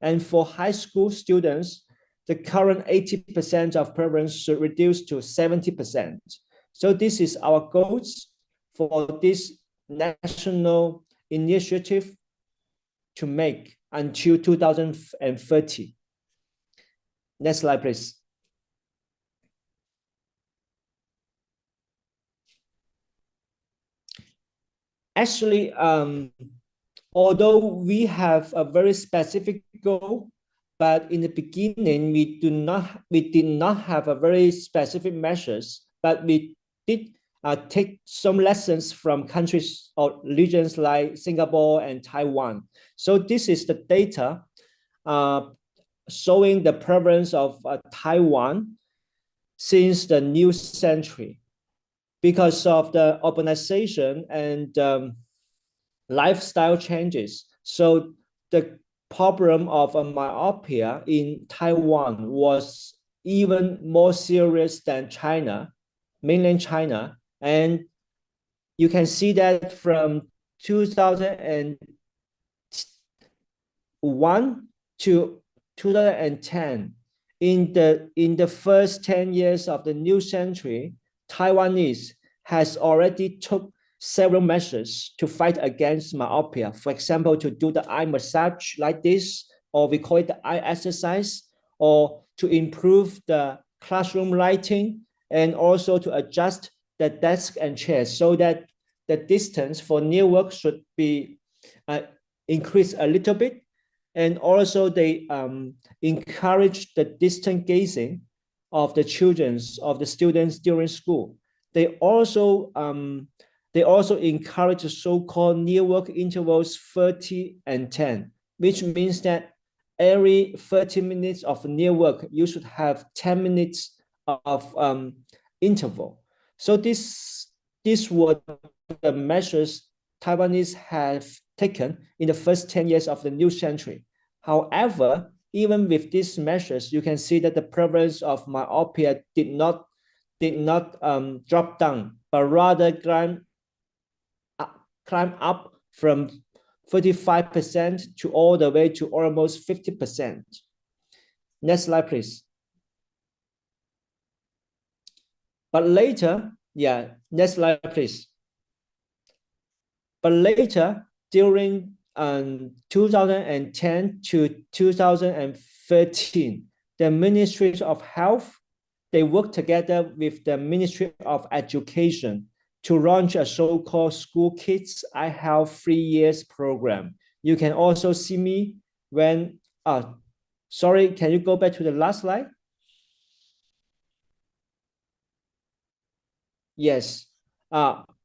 And for high school students, the current 80% of prevalence should reduce to 70%. So this is our goals for this national initiative to make until 2030. Next slide, please. Actually, although we have a very specific goal, but in the beginning, we did not have a very specific measures, but we did take some lessons from countries or regions like Singapore and Taiwan. So this is the data showing the prevalence of Taiwan since the new century. Because of the urbanization and lifestyle changes. So the problem of myopia in Taiwan was even more serious than China, mainland China. And you can see that from 2001 to 2010, in the first 10 years of the new century, Taiwanese has already took several measures to fight against myopia. For example, to do the eye massage like this, or we call it the eye exercise, or to improve the classroom lighting, and also to adjust the desk and chairs so that the distance for near work should be increased a little bit. And also they encourage the distant gazing of the students during school. They also encourage the so-called near work intervals 30 and 10, which means that every 30 minutes of near work, you should have 10 minutes of interval. So these were the measures Taiwanese have taken in the first 10 years of the new century. However, even with these measures, you can see that the prevalence of myopia did not drop down, but rather climb up from 35% to all the way to almost 50%. Next slide, please. But later, next slide, please. But later, during 2010 to 2013, the Ministry of Health, they worked together with the Ministry of Education to launch a so-called School Kids Eye Health 3 years program. You can also see me when, sorry, can you go back to the last slide? Yes.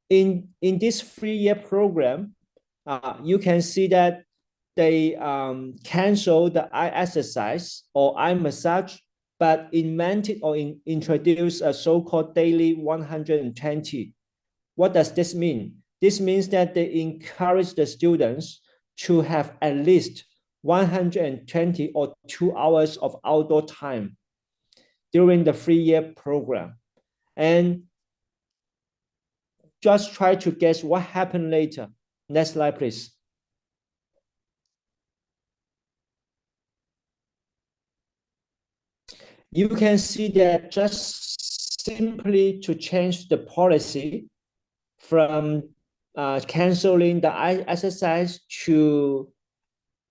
In this 3-year program, you can see that they cancel the eye exercise or eye massage, but invented or introduced a so-called daily 120. What does this mean? This means that they encourage the students to have at least 120 or 2 hours of outdoor time during the 3-year program. And just try to guess what happened later. Next slide, please. You can see that just simply to change the policy from canceling the eye exercise to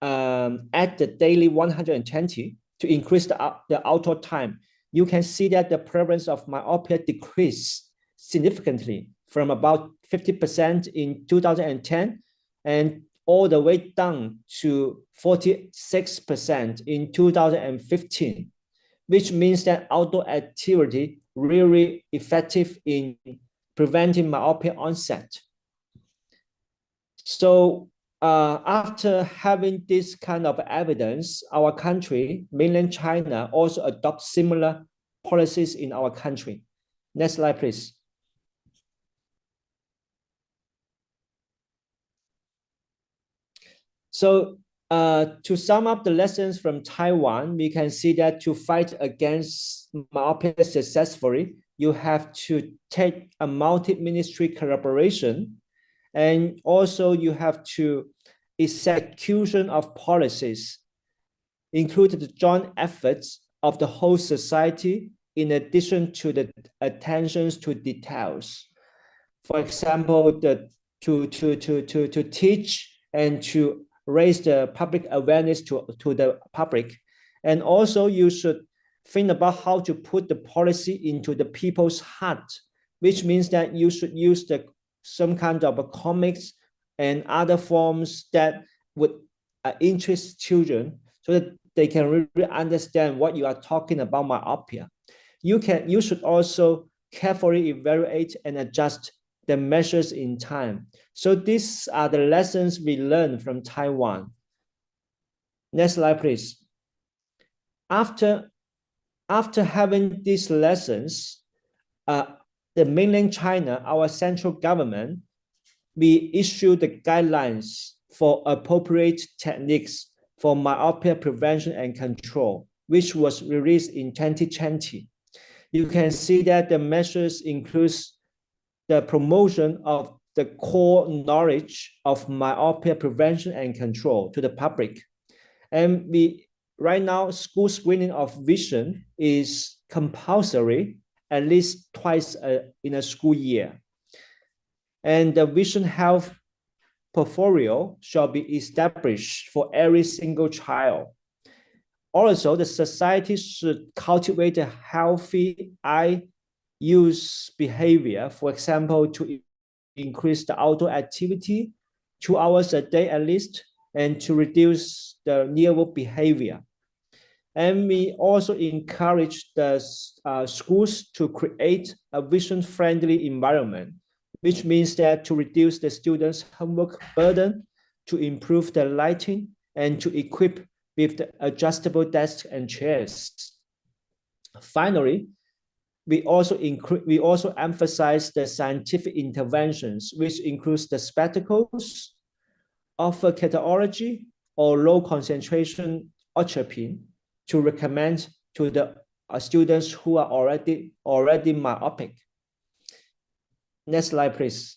add the daily 120 to increase the outdoor time, you can see that the prevalence of myopia decreased significantly from about 50% in 2010 and all the way down to 46% in 2015, which means that outdoor activity really effective in preventing myopia onset. So after having this kind of evidence, our country, mainland China, also adopts similar policies in our country. Next slide, please. So to sum up the lessons from Taiwan, we can see that to fight against myopia successfully, you have to take a multi-ministry collaboration, and also you have to execution of policies, including the joint efforts of the whole society, in addition to the attentions to details. For example, to teach and to raise the public awareness to the public. And also you should think about how to put the policy into the people's heart, which means that you should use some kind of comics and other forms that would interest children so that they can really understand what you are talking about myopia. You should also carefully evaluate and adjust the measures in time. So these are the lessons we learned from Taiwan. Next slide, please. After having these lessons, the mainland China, our central government, we issued the guidelines for appropriate techniques for myopia prevention and control, which was released in 2020. You can see that the measures include the promotion of the core knowledge of myopia prevention and control to the public. And right now, school screening of vision is compulsory at least twice in a school year. And the vision health portfolio shall be established for every single child. Also, the society should cultivate a healthy eye use behavior, for example, to increase the outdoor activity 2 hours a day at least, and to reduce the near-work behavior. And we also encourage the schools to create a vision-friendly environment, which means that to reduce the students' homework burden, to improve the lighting, and to equip with the adjustable desks and chairs. Finally, we also emphasize the scientific interventions, which includes the spectacles, offer catalology or low concentration atropine to recommend to the students who are already myopic. Next slide, please.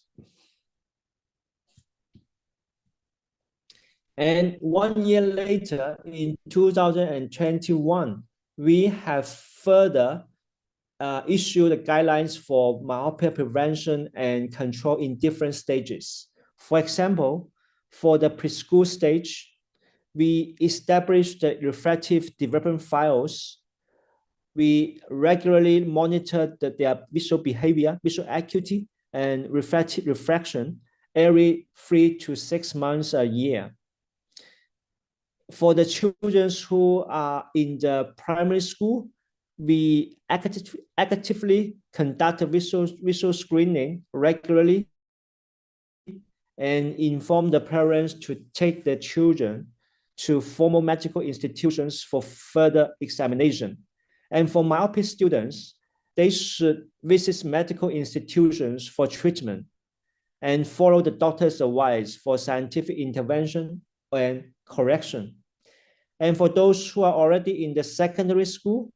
And 1 year later, in 2021, we have further issued the guidelines for myopia prevention and control in different stages. For example, for the preschool stage, we established the refractive development files. We regularly monitor their visual behavior, visual acuity, and refraction every 3 to 6 months a year. For the children who are in the primary school, we actively conduct visual screening regularly and inform the parents to take their children to formal medical institutions for further examination. And for myopic students, they should visit medical institutions for treatment and follow the doctor's advice for scientific intervention and correction. And for those who are already in the secondary school,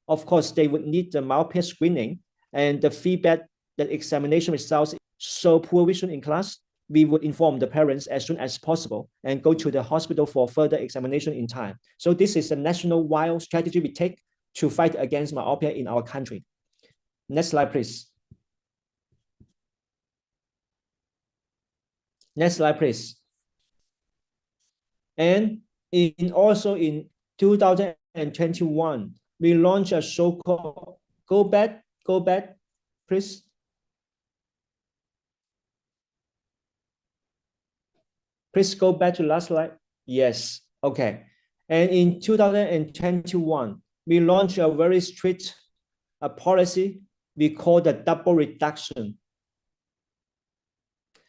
of course, they would need the myopia screening, and the feedback that examination results show poor vision in class, we would inform the parents as soon as possible and go to the hospital for further examination in time. So this is a national-wide strategy we take to fight against myopia in our country. Next slide, please. Next slide, please. And also in 2021, we launched a so-called, go back, please. Please go back to last slide. Yes, okay. And in 2021, we launched a very strict policy we call the double reduction.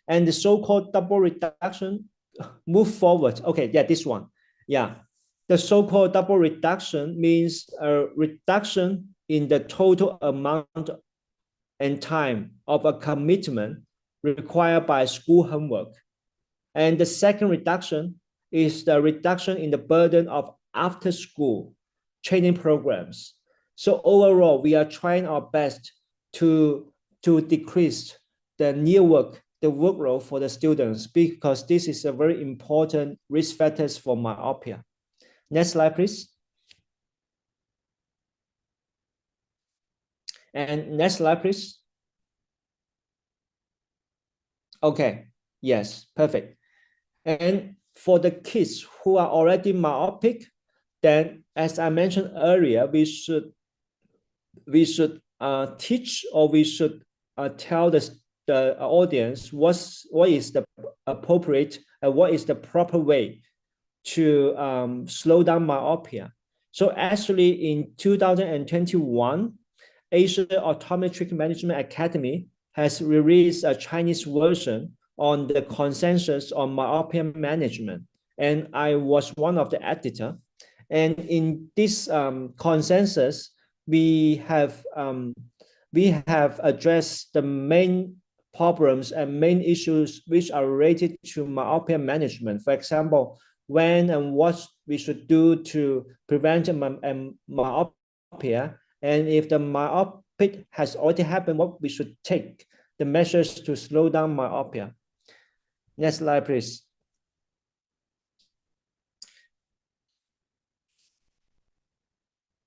And the so-called double reduction, move forward. Okay, yeah, this one. Yeah, the so-called double reduction means a reduction in the total amount and time of a commitment required by school homework. And the second reduction is the reduction in the burden of after-school training programs. So overall, we are trying our best to decrease the workload for the students, because this is a very important risk factors for myopia. Next slide, please. And next slide, please. Okay, yes, perfect. And for the kids who are already myopic, then as I mentioned earlier, we should teach, or we should tell the audience what is the appropriate, what is the proper way to slow down myopia. So actually in 2021, Asia Optometric Management Academy has released a Chinese version on the consensus on myopia management, and I was one of the editor. And in this consensus, we have addressed the main problems and main issues which are related to myopia management. For example, when and what we should do to prevent myopia, and if the myopia has already happened, what we should take the measures to slow down myopia. Next slide, please.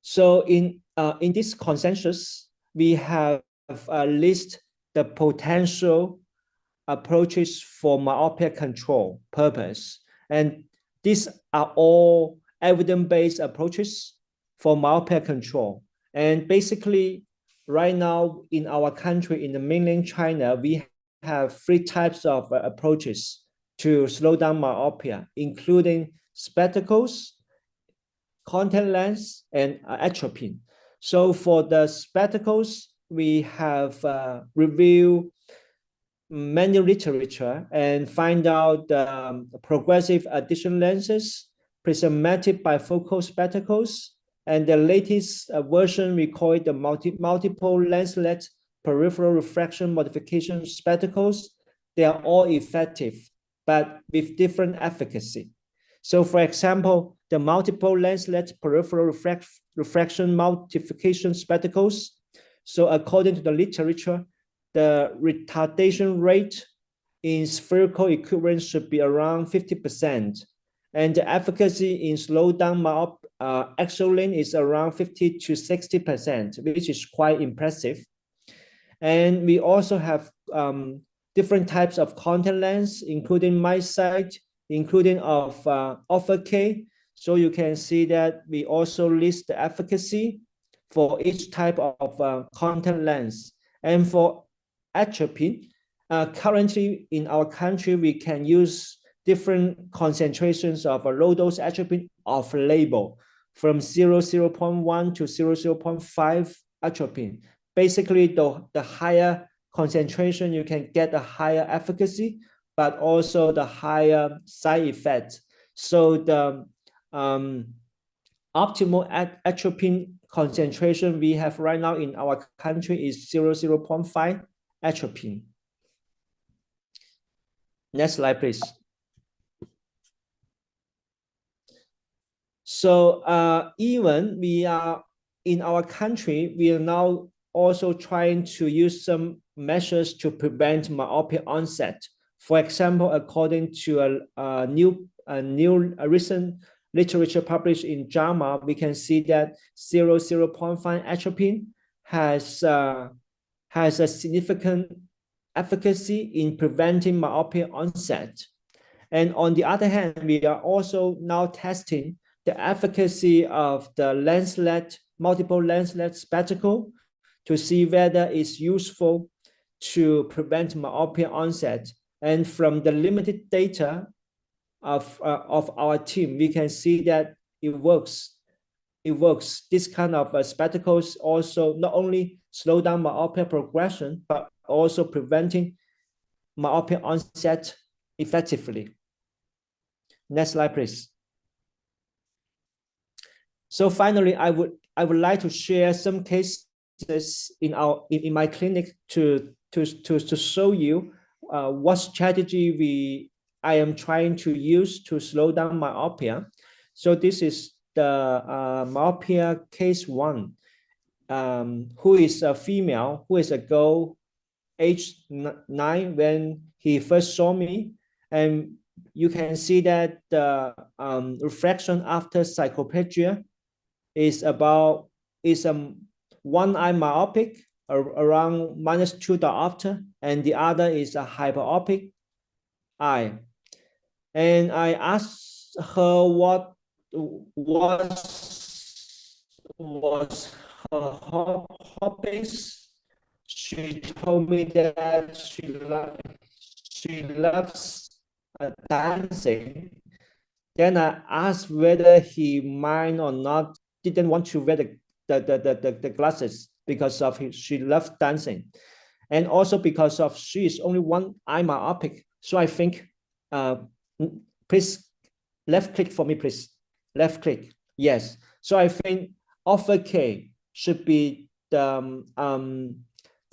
So in this consensus, we have list the potential approaches for myopia control purpose. And these are all evidence-based approaches for myopia control. And basically, right now in our country, in the mainland China, we have 3 types of approaches to slow down myopia, including spectacles, contact lens, and atropine. So for the spectacles, we have reviewed many literature and find out progressive addition lenses prismatic bifocal spectacles. And the latest version, we call it the multiple lenslet peripheral refraction modification spectacles. They are all effective, but with different efficacy. So for example, the multiple lenslet peripheral refraction modification spectacles. So according to the literature, the retardation rate in spherical equivalence should be around 50%. And the efficacy in slow down axial length is around 50 to 60%, which is quite impressive. And we also have different types of contact lens, including MiSight, including of Alpha K. So you can see that we also list the efficacy for each type of contact lens. And for atropine, currently in our country, we can use different concentrations of a low-dose atropine off-label from 0.1 to 0.5 atropine. Basically, the higher concentration, you can get a higher efficacy, but also the higher side effect. So the optimal atropine concentration we have right now in our country is 0.5 atropine. Next slide, please. So even we are in our country, we are now also trying to use some measures to prevent myopia onset. For example, according to a recent literature published in JAMA, we can see that 0.5 atropine has a significant efficacy in preventing myopia onset. And on the other hand, we are also now testing the efficacy of the multiple lenslet spectacle to see whether it's useful to prevent myopia onset. And from the limited data of our team, we can see that it works. It works. This kind of spectacles also not only slow down myopia progression, but also preventing myopia onset effectively. Next slide, please. So finally, I would like to share some cases in my clinic to show you what strategy I am trying to use to slow down myopia. So this is the myopia case 1, who is a female, who is a girl, age 9 when he first saw me, and you can see that the refraction after psychopatria is one eye myopic around -2 diopter, and the other is a hyperopic eye. And I asked her what was her hobbies. She told me that she loves dancing. Then I asked whether he mind or not, didn't want to wear the glasses because of she loves dancing, and also because of she is only one eye myopic. So I think, please left click for me, please. Left click. Yes. So I think Alpha K should be the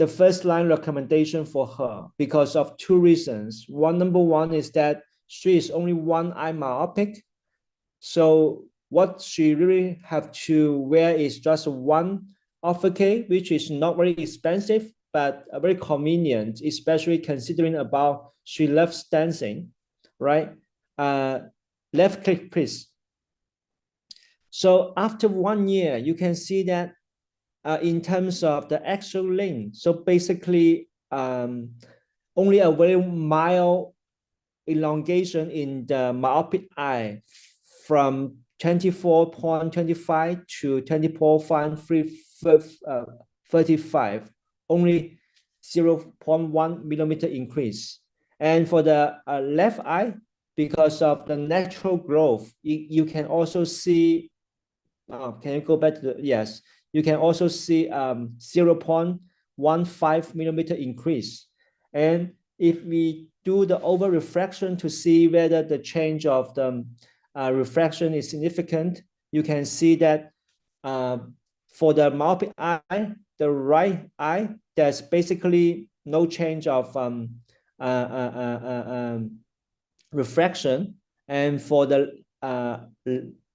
first line recommendation for her because of 2 reasons. Number one is that she is only one eye myopic. So what she really have to wear is just one Alpha K, which is not very expensive, but very convenient, especially considering about she loves dancing, right? Left click, please. So after 1 year, you can see that in terms of the axial length, so basically only a very mild elongation in the myopic eye from 24.25 to 24.35, only 0.1 millimeter increase. And for the left eye, because of the natural growth, you can also see, can you go back to the, yes, you can also see 0.15 millimeter increase. And if we do the over refraction to see whether the change of the refraction is significant. You can see that for the myopic eye, the right eye, there's basically no change of refraction. And for the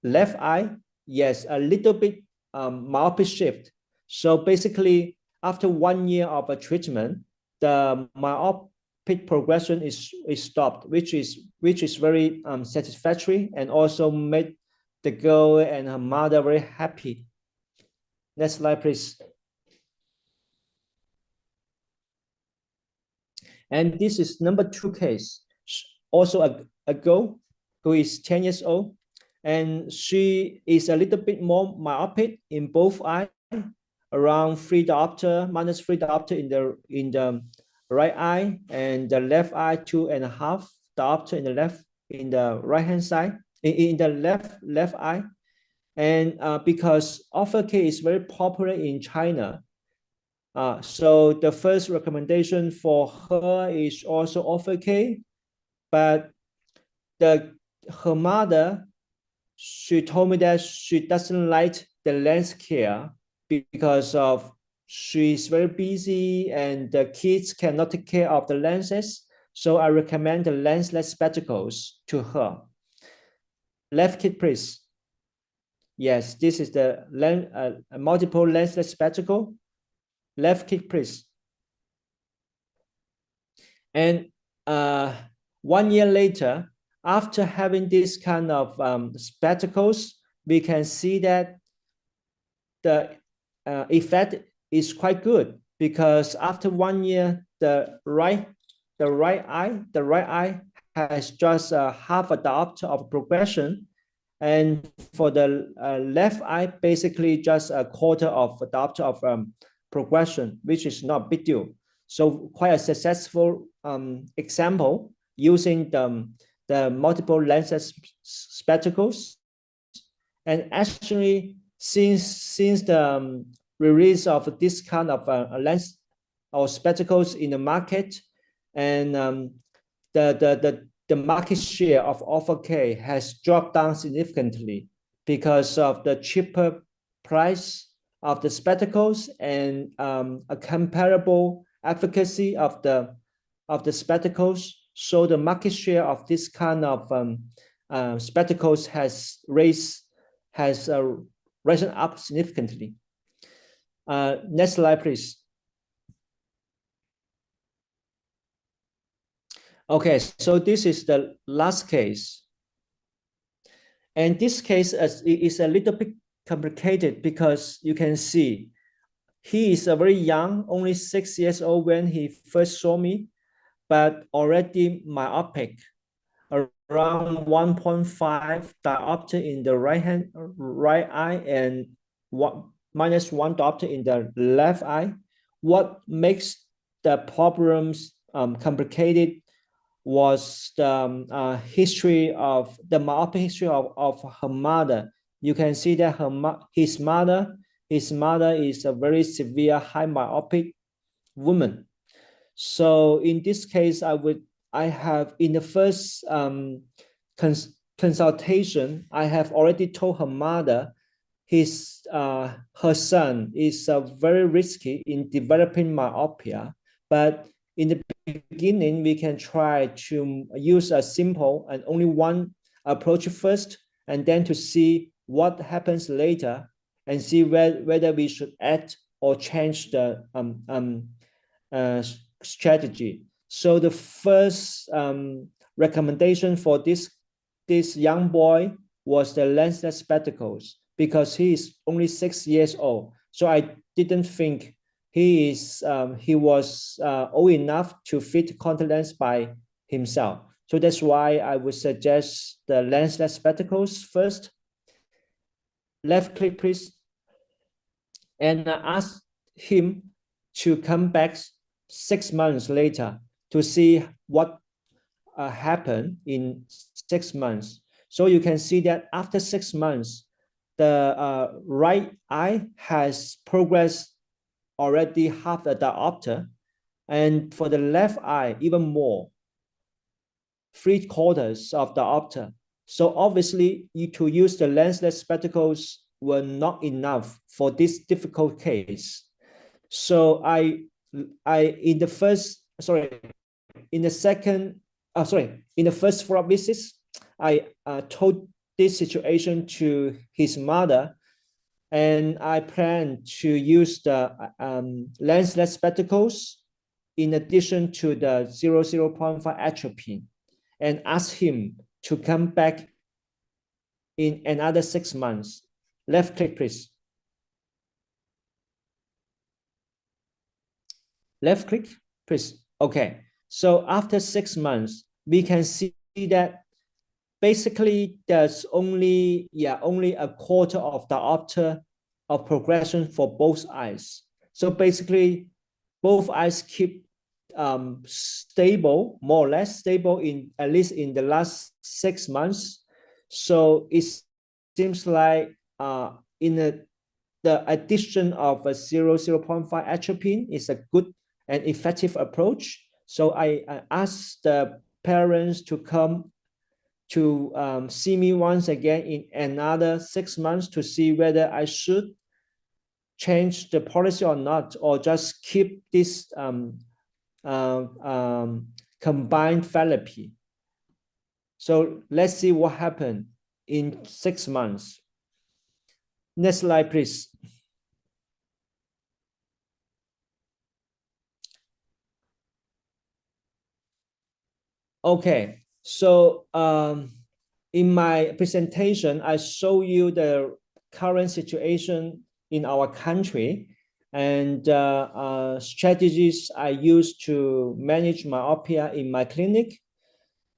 left eye, yes, a little bit myopic shift. So basically, after 1 year of a treatment, the myopic progression is stopped, which is very satisfactory, and also made the girl and her mother very happy. Next slide, please. And this is number 2 case, also a girl who is 10 years old, and she is a little bit more myopic in both eyes, around 3 diopter, minus 3 diopter in the right eye, and the left eye 2.5 diopter in the right hand side, in the left eye. And because ortho-K is very popular in China, so the first recommendation for her is also ortho-K, but her mother, she told me that she doesn't like the lens care because of she's very busy and the kids cannot take care of the lenses. So I recommend the lensless spectacles to her. Left kid, please. Yes, this is the multiple lensless spectacle. Left kid, please. And 1 year later, after having this kind of spectacles, we can see that the effect is quite good, because after 1 year, the right eye has just half a diopter of progression, and for the left eye, basically just a quarter of a diopter of progression, which is not a big deal. So quite a successful example using the multiple lenses spectacles. And actually, since the release of this kind of lens or spectacles in the market, and the market share of ortho-K has dropped down significantly because of the cheaper price of the spectacles and a comparable efficacy of the spectacles. So the market share of this kind of spectacles has risen up significantly. Next slide, please. Okay, so this is the last case. And this case is a little bit complicated because you can see he is very young, only 6 years old when he first saw me, but already myopic, around 1.5 diopter in the right eye and minus 1 diopter in the left eye. What makes the problems complicated was the history of the myopic history of her mother. You can see that his mother is a very severe high myopic woman. So in this case, I have in the first consultation, I have already told her mother her son is very risky in developing myopia, but in the beginning, we can try to use a simple and only one approach first, and then to see what happens later, and see whether we should add or change the strategy. So the first recommendation for this young boy was the lensless spectacles, because he is only 6 years old. So I didn't think he was old enough to fit contact lens by himself. So that's why I would suggest the lensless spectacles first. Left click, please. And ask him to come back 6 months later to see what happened in 6 months. So you can see that after 6 months, the right eye has progressed already half the diopter, and for the left eye, even more, 3/4 of the diopter. So obviously, to use the lensless spectacles were not enough for this difficult case. So in the first follow-up visits, I told this situation to his mother, and I plan to use the lensless spectacles in addition to the 0.5 atropine, and ask him to come back in another 6 months. Left click, please. Left click, please. Okay. So after 6 months, we can see that basically there's only a quarter of diopter of progression for both eyes. So basically, both eyes keep stable, more or less stable at least in the last 6 months. So it seems like the addition of a 0.5 atropine is a good and effective approach. So I asked the parents to come to see me once again in another 6 months to see whether I should change the policy or not, or just keep this combined therapy. So let's see what happened in 6 months. Next slide, please. Okay, so in my presentation, I show you the current situation in our country and strategies I use to manage myopia in my clinic.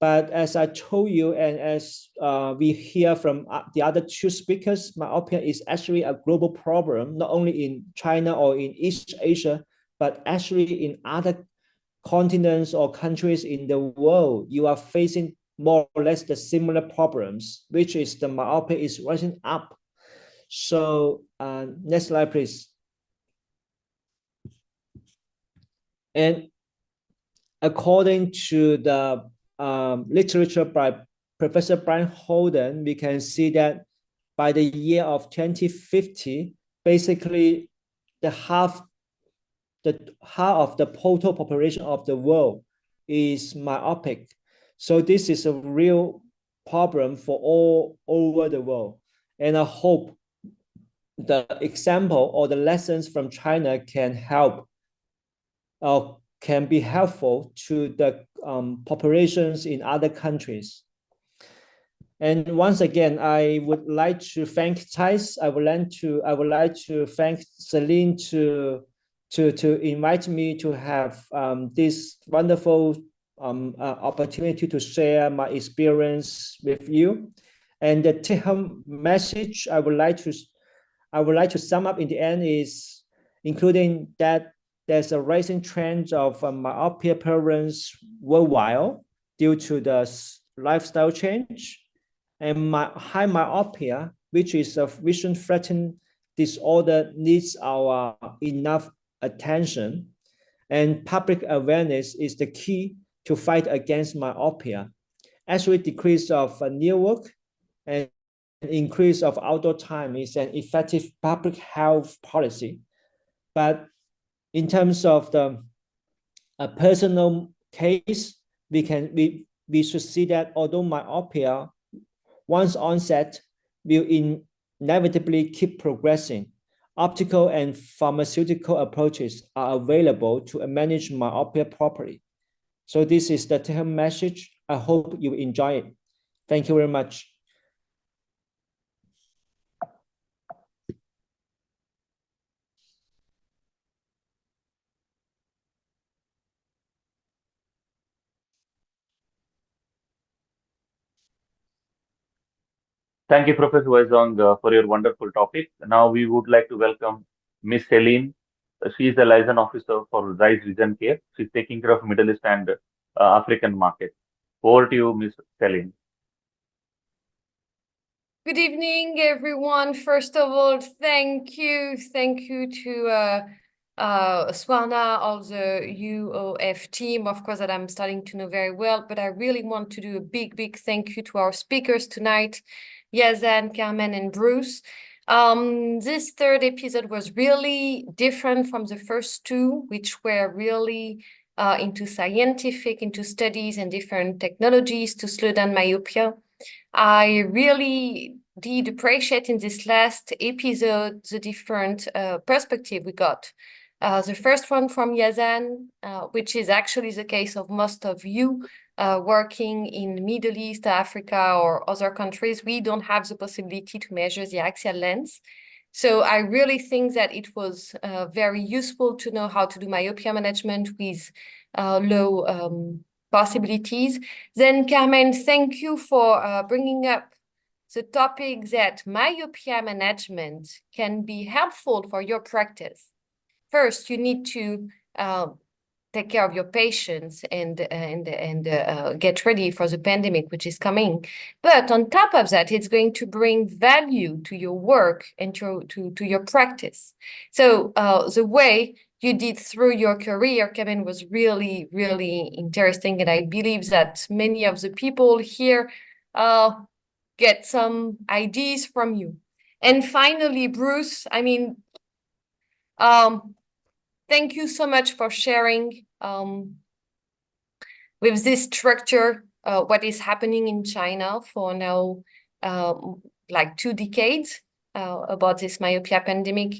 But as I told you, and as we hear from the other two speakers, myopia is actually a global problem, not only in China or in East Asia, but actually in other continents or countries in the world. You are facing more or less the similar problems, which is the myopia is rising up. So next slide, please. And according to the literature by Professor Brian Holden, we can see that by the year of 2050, basically half of the total population of the world is myopic. So this is a real problem for all over the world. And I hope the example or the lessons from China can help can be helpful to the populations in other countries. And once again, I would like to thank ZEISS. I would like to thank Celine to invite me to have this wonderful opportunity to share my experience with you. And the take-home message I would like to sum up in the end is including that there's a rising trend of myopia prevalence worldwide due to the lifestyle change, and high myopia, which is a vision-threatening disorder, needs our enough attention. And public awareness is the key to fight against myopia. Actually, decrease of near work and increase of outdoor time is an effective public health policy. But in terms of the personal case, we should see that although myopia, once onset, will inevitably keep progressing, optical and pharmaceutical approaches are available to manage myopia properly. So this is the take-home message. I hope you enjoy it. Thank you very much. Thank you, Professor Weizong, for your wonderful topic. Now we would like to welcome Miss Celine. She is the liaison officer for ZEISS Vision Care. She's taking care of Middle East and African market. Over to you, Miss Celine. Good evening, everyone. First of all, thank you to Swana, all the UOF team, of course, that I'm starting to know very well, but I really want to do a big, big thank you to our speakers tonight, Yazan, Carmen, and Bruce. This third episode was really different from the first two, which were really into scientific, into studies and different technologies to slow down myopia. I really did appreciate in this last episode the different perspective we got. The first one from Yazan, which is actually the case of most of you working in Middle East, Africa, or other countries. We don't have the possibility to measure the axial length. So I really think that it was very useful to know how to do myopia management with low possibilities. Then Carmen, thank you for bringing up the topic that myopia management can be helpful for your practice. First, you need to take care of your patients and get ready for the pandemic, which is coming. But on top of that, it's going to bring value to your work and to your practice. So the way you did through your career, Kevin, was really, really interesting. And I believe that many of the people here get some ideas from you. And finally, Bruce, I mean, thank you so much for sharing with this structure what is happening in China for now, like 2 decades about this myopia pandemic.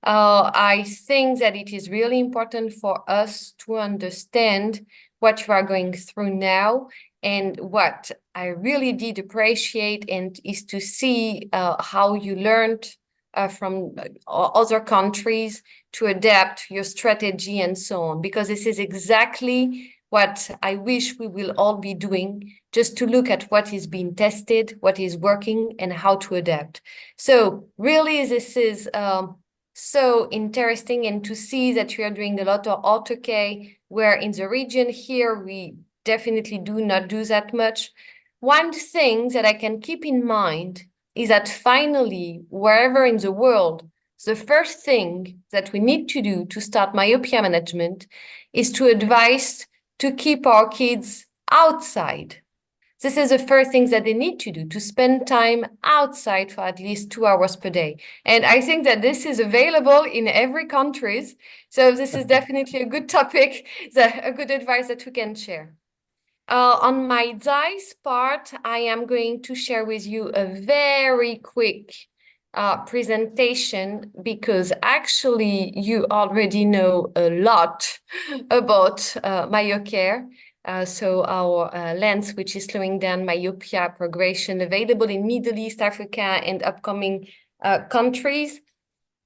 I think that it is really important for us to understand what you are going through now. And what I really did appreciate and is to see how you learned from other countries to adapt your strategy and so on, because this is exactly what I wish we will all be doing, just to look at what is being tested, what is working, and how to adapt. So really, this is so interesting, and to see that you are doing a lot of AutoK, where in the region here, we definitely do not do that much. One thing that I can keep in mind is that finally, wherever in the world, the first thing that we need to do to start myopia management is to advise to keep our kids outside. This is the first thing that they need to do, to spend time outside for at least 2 hours per day. And I think that this is available in every country. So this is definitely a good topic, a good advice that we can share. On my ZEISS part, I am going to share with you a very quick presentation, because actually you already know a lot about MyoCare. So our lens, which is slowing down myopia progression, available in Middle East, Africa, and upcoming countries.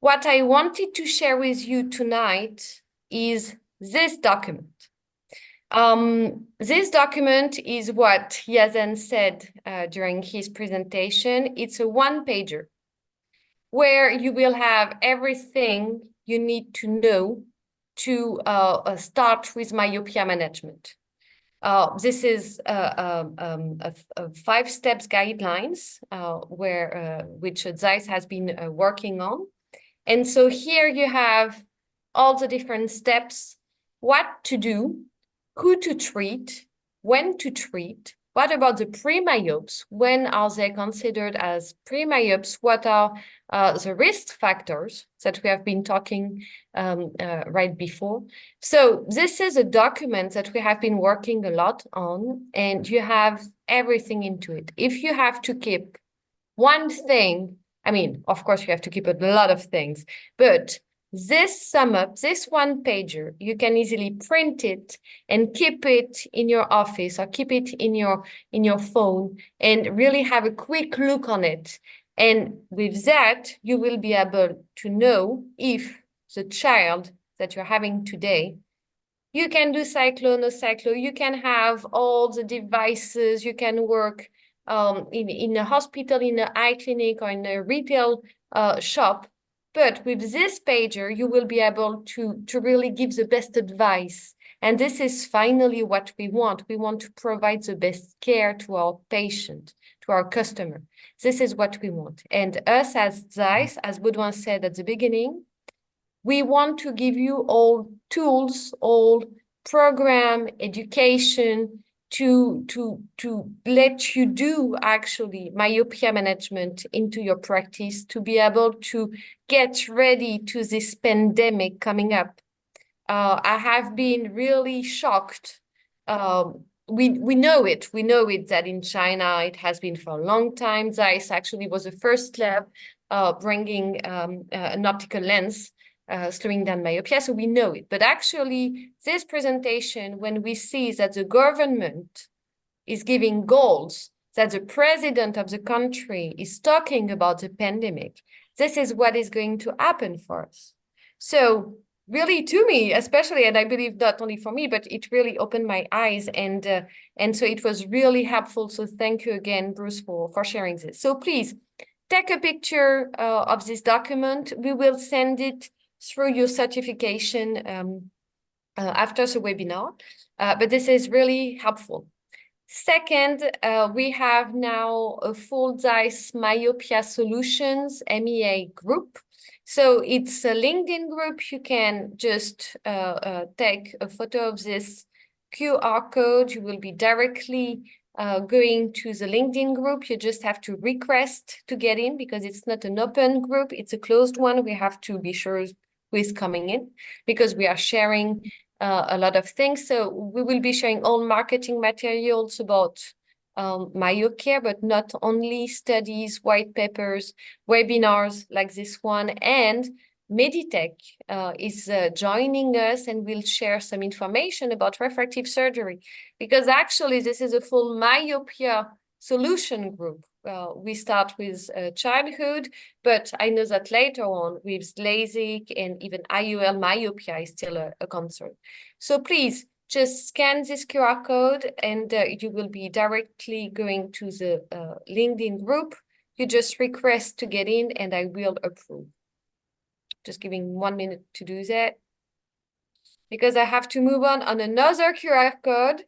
What I wanted to share with you tonight is this document. This document is what Yazan said during his presentation. It's a one-pager where you will have everything you need to know to start with myopia management. This is a 5 steps guidelines which ZEISS has been working on. And so here you have all the different steps, what to do, who to treat, when to treat. What about the pre-myopes? When are they considered as pre-myopes? What are the risk factors that we have been talking right before? So this is a document that we have been working a lot on, and you have everything into it. If you have to keep one thing, I mean, of course, you have to keep a lot of things, but this sum up, this one pager, you can easily print it and keep it in your office or keep it in your phone and really have a quick look on it. And with that, you will be able to know if the child that you're having today, you can do cyclo, no cyclo, you can have all the devices, you can work in a hospital, in an eye clinic, or in a retail shop. But with this pager, you will be able to really give the best advice. And this is finally what we want. We want to provide the best care to our patient, to our customer. This is what we want. And us as ZEISS, as Baudouin said at the beginning, We want to give you all tools, all program, education to let you do actually myopia management into your practice, to be able to get ready to this pandemic coming up. I have been really shocked. We know it. We know it that in China it has been for a long time. ZEISS actually was the first lab bringing an optical lens slowing down myopia, so we know it. But actually, this presentation, when we see that the government is giving goals, that the president of the country is talking about the pandemic, this is what is going to happen for us. So really, to me, especially, and I believe not only for me, but it really opened my eyes, and so it was really helpful. So thank you again, Bruce, for sharing this. So please take a picture of this document. We will send it through your certification after the webinar, but this is really helpful. Second, we have now a full ZEISS Myopia Solutions MEA group. So it's a LinkedIn group. You can just take a photo of this QR code. You will be directly going to the LinkedIn group. You just have to request to get in because it's not an open group. It's a closed one. We have to be sure who is coming in because we are sharing a lot of things. So we will be sharing all marketing materials about myocare, but not only studies, white papers, webinars like this one. And Meditech is joining us and will share some information about refractive surgery, because actually this is a full myopia solution group. We start with childhood, but I know that later on with LASIK and even IOL myopia is still a concern. So please just scan this QR code and you will be directly going to the LinkedIn group. You just request to get in and I will approve. Just giving 1 minute to do that because I have to move on another QR code.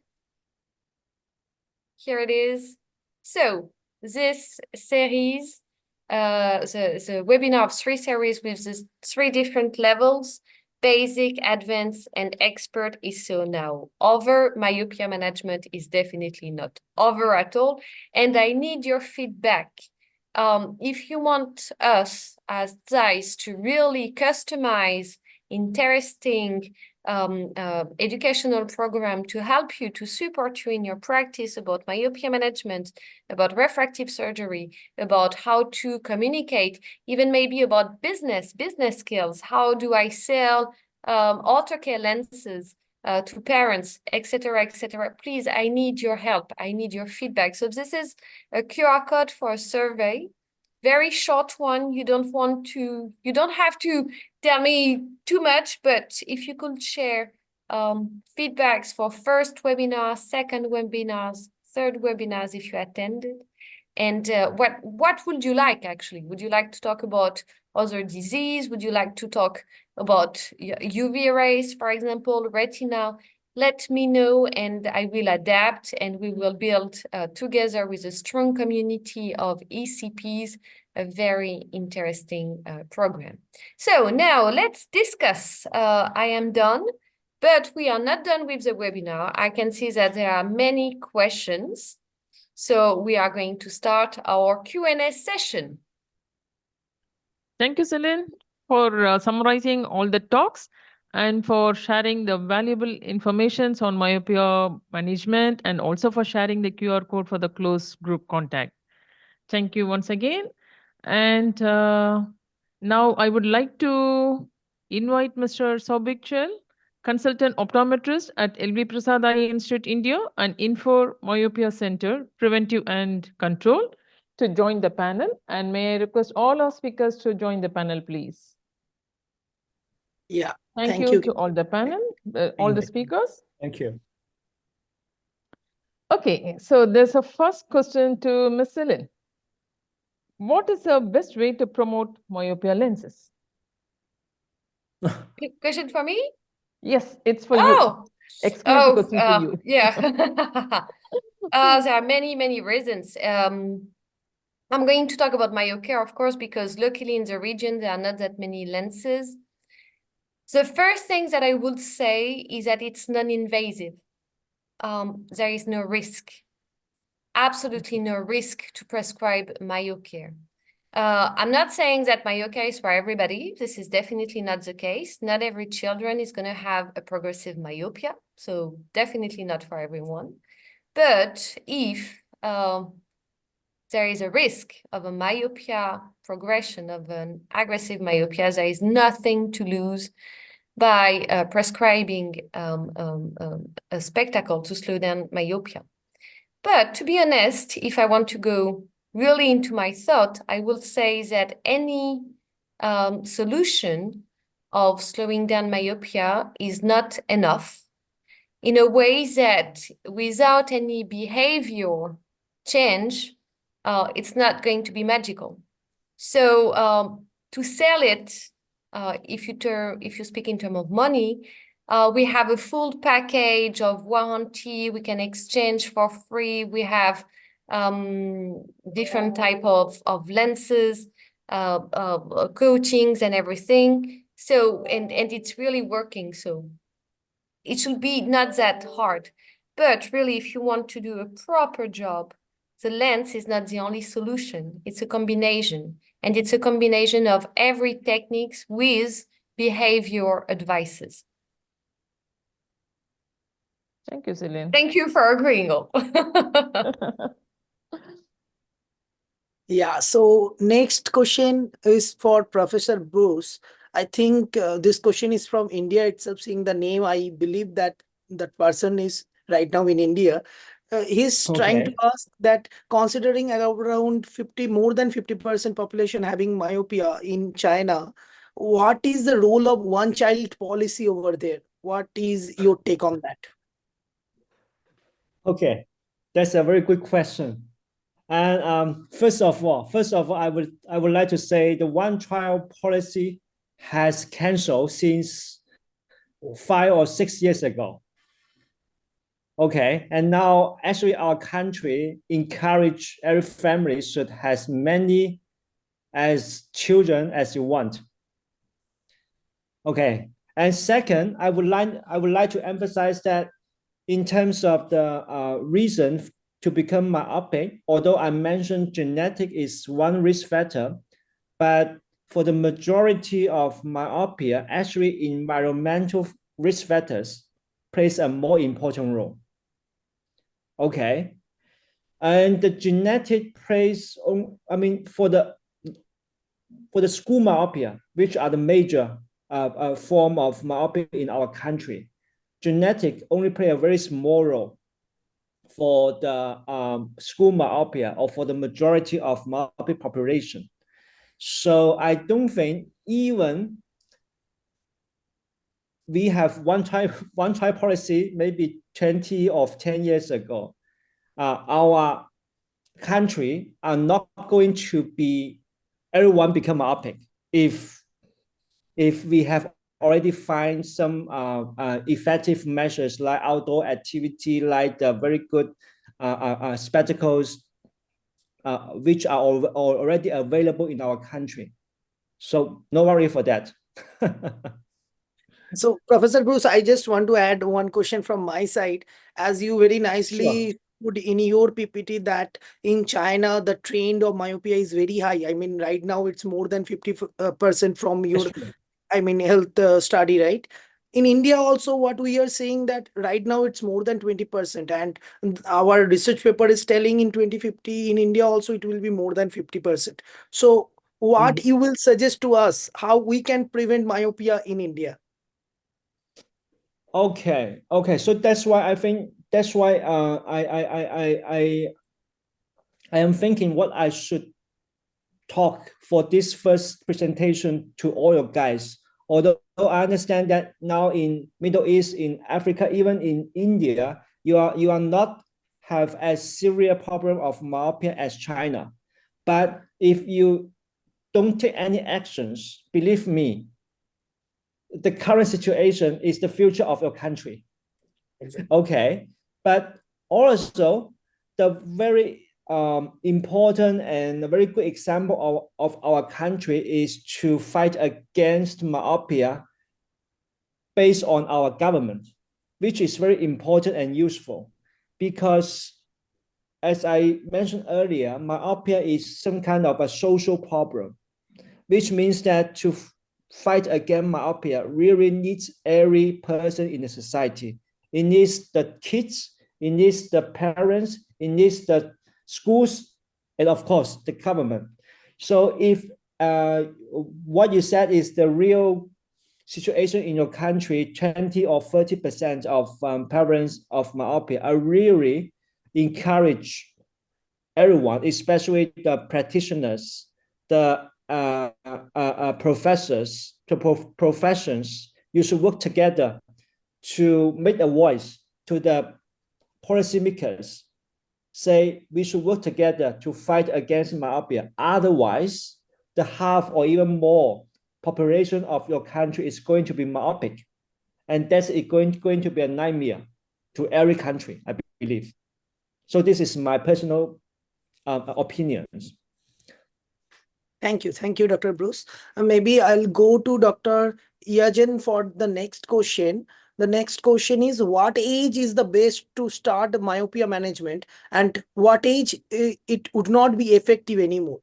Here it is. So this series, the webinar of 3 series with the 3 different levels, basic, advanced, and expert is so now over. Myopia management is definitely not over at all. And I need your feedback. If you want us as ZEISS to really customize interesting educational program to help you, to support you in your practice about myopia management, about refractive surgery, about how to communicate, even maybe about business skills. How do I sell autocare lenses to parents, etc., etc. Please, I need your help. I need your feedback. So this is a QR code for a survey. Very short one. You don't have to tell me too much, but if you could share feedbacks for first webinar, second webinars, third webinars if you attended, and what would you like actually? Would you like to talk about other disease? Would you like to talk about UV rays, for example, retina? Let me know and I will adapt and we will build together with a strong community of ECPs a very interesting program. So now let's discuss. I am done, but we are not done with the webinar. I can see that there are many questions. So we are going to start our Q&A session. Thank you, Celine, for summarizing all the talks and for sharing the valuable information on myopia management and also for sharing the QR code for the close group contact. Thank you once again. And now I would like to invite Mr. Saubik Chel, consultant optometrist at LV Prasad Eye Institute, India, and Info Myopia Center, Preventive and Control, to join the panel. And may I request all our speakers to join the panel, please. Yeah. Thank you to all the panel, all the speakers. Thank you. Okay, so there's a first question to Ms. Celine. What is the best way to promote myopia lenses? Question for me? Yes, it's for you. Exclusive question to you. Yeah. There are many reasons. I'm going to talk about myocare, of course, because luckily in the region, there are not that many lenses. The first thing that I would say is that it's non-invasive. There is no risk, absolutely no risk to prescribe myocare. I'm not saying that myocare is for everybody. This is definitely not the case. Not every children is going to have a progressive myopia, so definitely not for everyone. But if there is a risk of a myopia progression, of an aggressive myopia, there is nothing to lose by prescribing a spectacle to slow down myopia. But to be honest, if I want to go really into my thought, I will say that any solution of slowing down myopia is not enough, in a way that without any behavior change, it's not going to be magical. So to sell it, if you speak in terms of money, we have a full package of warranty. We can exchange for free. We have different type of lenses, coatings and everything. So and it's really working. So it should be not that hard. But really, if you want to do a proper job, the lens is not the only solution. It's a combination. And it's a combination of every techniques with behavior advices. Thank you, Celine. Thank you for agreeing. Yeah, so next question is for Professor Bruce. I think this question is from India itself. Seeing the name, I believe that that person is right now in India. He's trying to Okay. ask that considering around 50, more than 50% population having myopia in China, what is the role of one child policy over there? What is your take on that? Okay, that's a very good question. And first of all, I would like to say the one child policy has canceled since 5 or 6 years ago. Okay, and now actually our country encourage every family should have as many as children as you want. Okay, and second, I would like to emphasize that in terms of the reason to become myopic, although I mentioned genetic is one risk factor, but for the majority of myopia, actually environmental risk factors plays a more important role. Okay, and the genetic plays on, I mean, for the school myopia, which are the major form of myopia in our country, genetic only play a very small role for the school myopia or for the majority of myopic population. So I don't think even we have one child policy maybe 20 or 10 years ago, our country are not going to be everyone become myopic if we have already find some effective measures like outdoor activity, like the very good spectacles, which are already available in our country. So no worry for that. So, Professor Bruce, I just want to add one question from my side. As you very nicely Sure. put in your PPT that in China, the trend of myopia is very high. I mean, right now it's more than 50% from your, I mean, health study, right? In India also, what we are saying that right now it's more than 20%. And our research paper is telling in 2050, in India also, it will be more than 50%. So, what you will suggest to us, how we can prevent myopia in India? Okay. So that's why I think I am thinking what I should talk for this first presentation to all you guys. Although I understand that now in Middle East, in Africa, even in India, you are not have as serious problem of myopia as China. But if you don't take any actions, believe me, the current situation is the future of your country. Okay, but also the very important and a very good example of our country is to fight against myopia based on our government, which is very important and useful because, as I mentioned earlier, myopia is some kind of a social problem, which means that to fight against myopia really needs every person in the society. It needs the kids, it needs the parents, it needs the schools, and of course the government. So if what you said is the real situation in your country, 20 or 30% of parents of myopia, I really encourage everyone, especially the practitioners, the professors, the professions, you should work together to make a voice to the policymakers. Say we should work together to fight against myopia. Otherwise, the half or even more population of your country is going to be myopic. And that's going to be a nightmare to every country, I believe. So this is my personal opinions. Thank you, Dr. Bruce. Maybe I'll go to Dr. Yajan for the next question. The next question is, what age is the best to start myopia management, and what age it would not be effective anymore?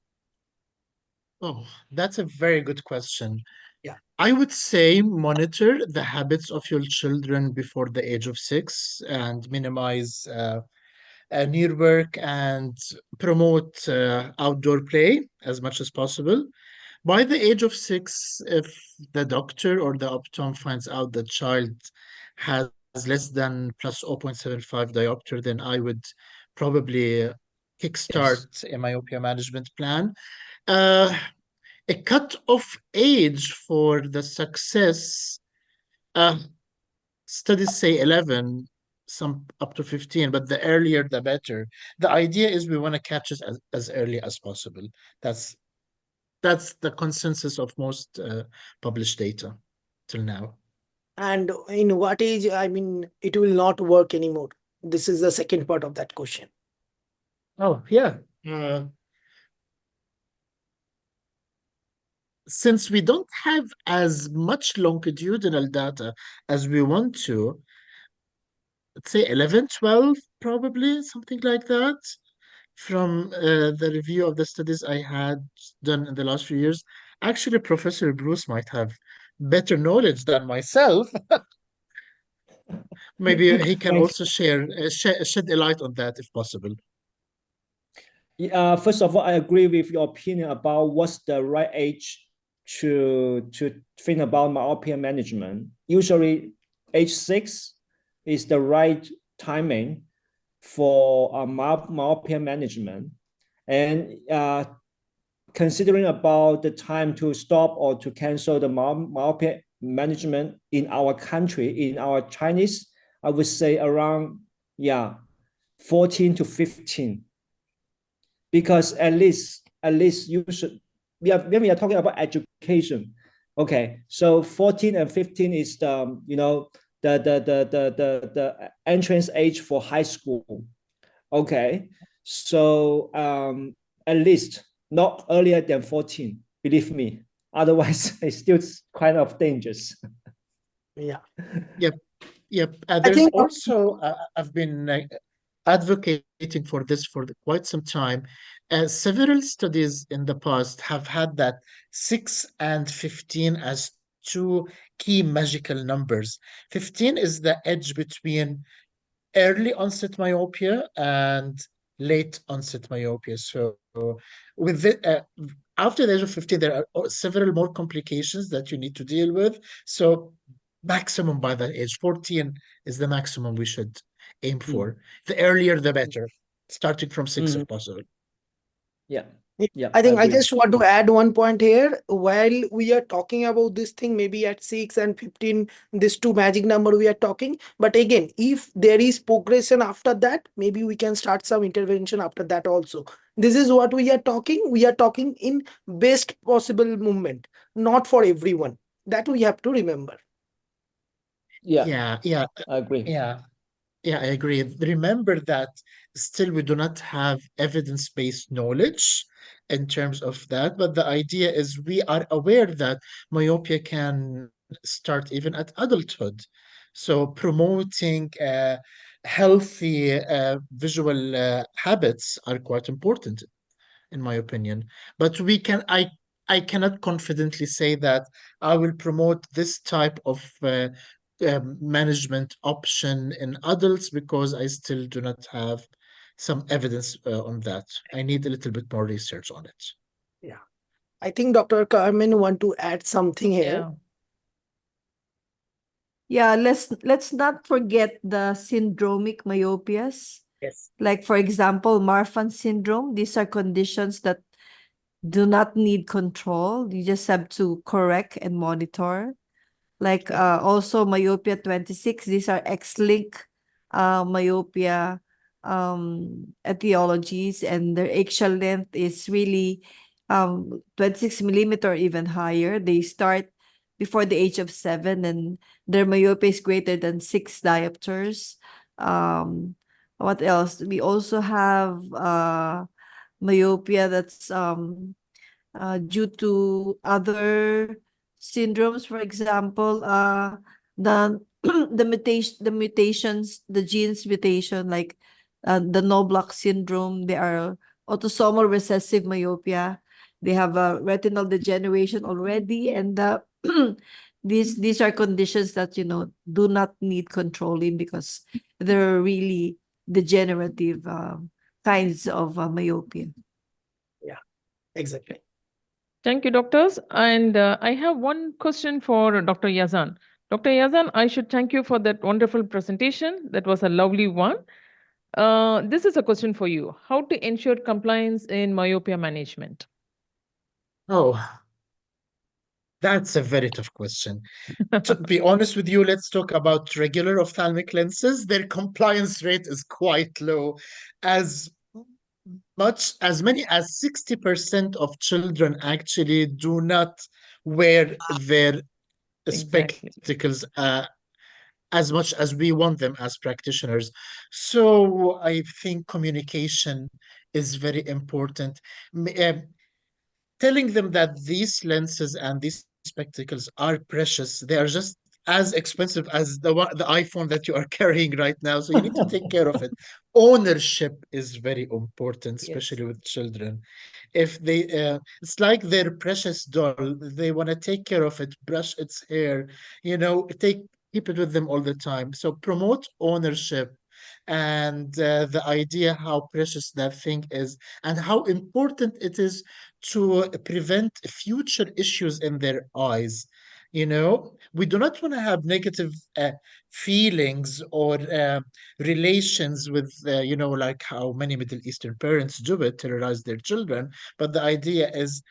Oh, that's a very good question. Yeah. I would say monitor the habits of your children before the age of 6 and minimize near work and promote outdoor play as much as possible. By the age of 6, if the doctor or the optom finds out the child has less than plus 0.75 diopter, then I would probably kickstart a myopia management plan. A cut-off age for the success, studies say 11, some up to 15, but the earlier the better. The idea is we want to catch it as early as possible. That's the consensus of most published data till now. And in what age, I mean, it will not work anymore? This is the second part of that question. Oh, yeah. Since we don't have as much longitudinal data as we want to, let's say 11, 12, probably, something like that. From the review of the studies I had done in the last few years, actually, Professor Bruce might have better knowledge than myself. Maybe he can also shed a light on that if possible. First of all, I agree with your opinion about what's the right age to think about myopia management. Usually, age 6 is the right timing for myopia management, and considering about the time to stop or to cancel the myopia management in our country, in our Chinese, I would say around 14 to 15. Because at least you should, when we are talking about education, okay, so 14 and 15 is the the entrance age for high school. Okay, so at least not earlier than 14, believe me. Otherwise, it's still kind of dangerous. Yeah. Yep. I There's think also, I've been advocating for this for quite some time. Several studies in the past have had that 6 and 15 as two key magical numbers. 15 is the edge between early onset myopia and late onset myopia. So with after the age of 15, there are several more complications that you need to deal with. So maximum by that age, 14 is the maximum we should aim for. The earlier, the better, starting from 6 if possible. Yeah. I think I agree. just want to add one point here. While we are talking about this thing, maybe at 6 and 15, this two magic number we are talking. But again, if there is progression after that, maybe we can start some intervention after that also. This is what we are talking. We are talking in best possible movement, not for everyone. That we have to remember. Yeah, I agree. Yeah, I agree. Remember that still we do not have evidence-based knowledge in terms of that, but the idea is we are aware that myopia can start even at adulthood. So promoting healthy visual habits are quite important, in my opinion. But I cannot confidently say that I will promote this type of management option in adults because I still do not have some evidence on that. I need a little bit more research on it. Yeah. I think Dr. Carmen want to add something here. Yeah. Yeah, let's not forget the syndromic myopias. Yes. Like for example, Marfan syndrome. These are conditions that do not need control. You just have to correct and monitor. Like also myopia 26. These are X-link myopia etiologies, and their axial length is really 26 millimeter or even higher. They start before the age of 7, and their myopia is greater than 6 diopters. What else? We also have myopia that's due to other syndromes. For example, the the genes mutation, like the Knobloch syndrome. They are autosomal recessive myopia. They have a retinal degeneration already, and these are conditions that do not need controlling because they're really degenerative kinds of myopia. Yeah, exactly. Thank you, doctors. And I have one question for Dr. Yazan. Dr. Yazan, I should thank you for that wonderful presentation. That was a lovely one. This is a question for you. How to ensure compliance in myopia management? Oh, that's a very tough question. To be honest with you, let's talk about regular ophthalmic lenses. Their compliance rate is quite low, as as many as 60% of children actually do not wear their Exactly. spectacles as much as we want them as practitioners. So I think communication is very important. Telling them that these lenses and these spectacles are precious. They are just as expensive as the iPhone that you are carrying right now. So you need to take care of it. Ownership is very important, especially with children. If it's like their precious doll. They want to take care of it, brush its hair, keep it with them all the time. So promote ownership and the idea how precious that thing is and how important it is to prevent future issues in their eyes. We do not want to have negative feelings or relations with, like how many Middle Eastern parents do it, terrorize their children. But the idea is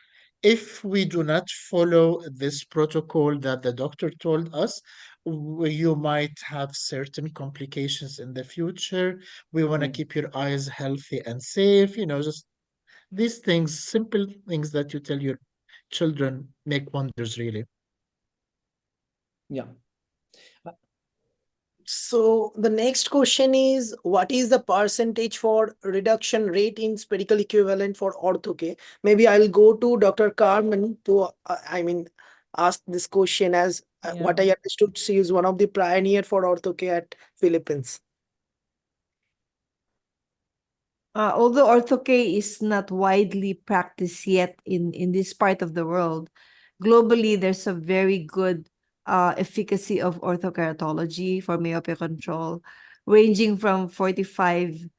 if we do not follow this protocol that the doctor told us, you might have certain complications in the future. We want to keep your eyes healthy and safe, just these things, simple things that you tell your children make wonders, really. Yeah. So the next question is, what is the percentage for reduction rate in spherical equivalent for ortho-K? Maybe I'll go to Dr. Carmen to, ask this question as what I understood, she is one of the pioneer for ortho-K at Philippines. Although ortho-K is not widely practiced yet in this part of the world, globally there's a very good efficacy of orthokeratology for myopia control, ranging from 45%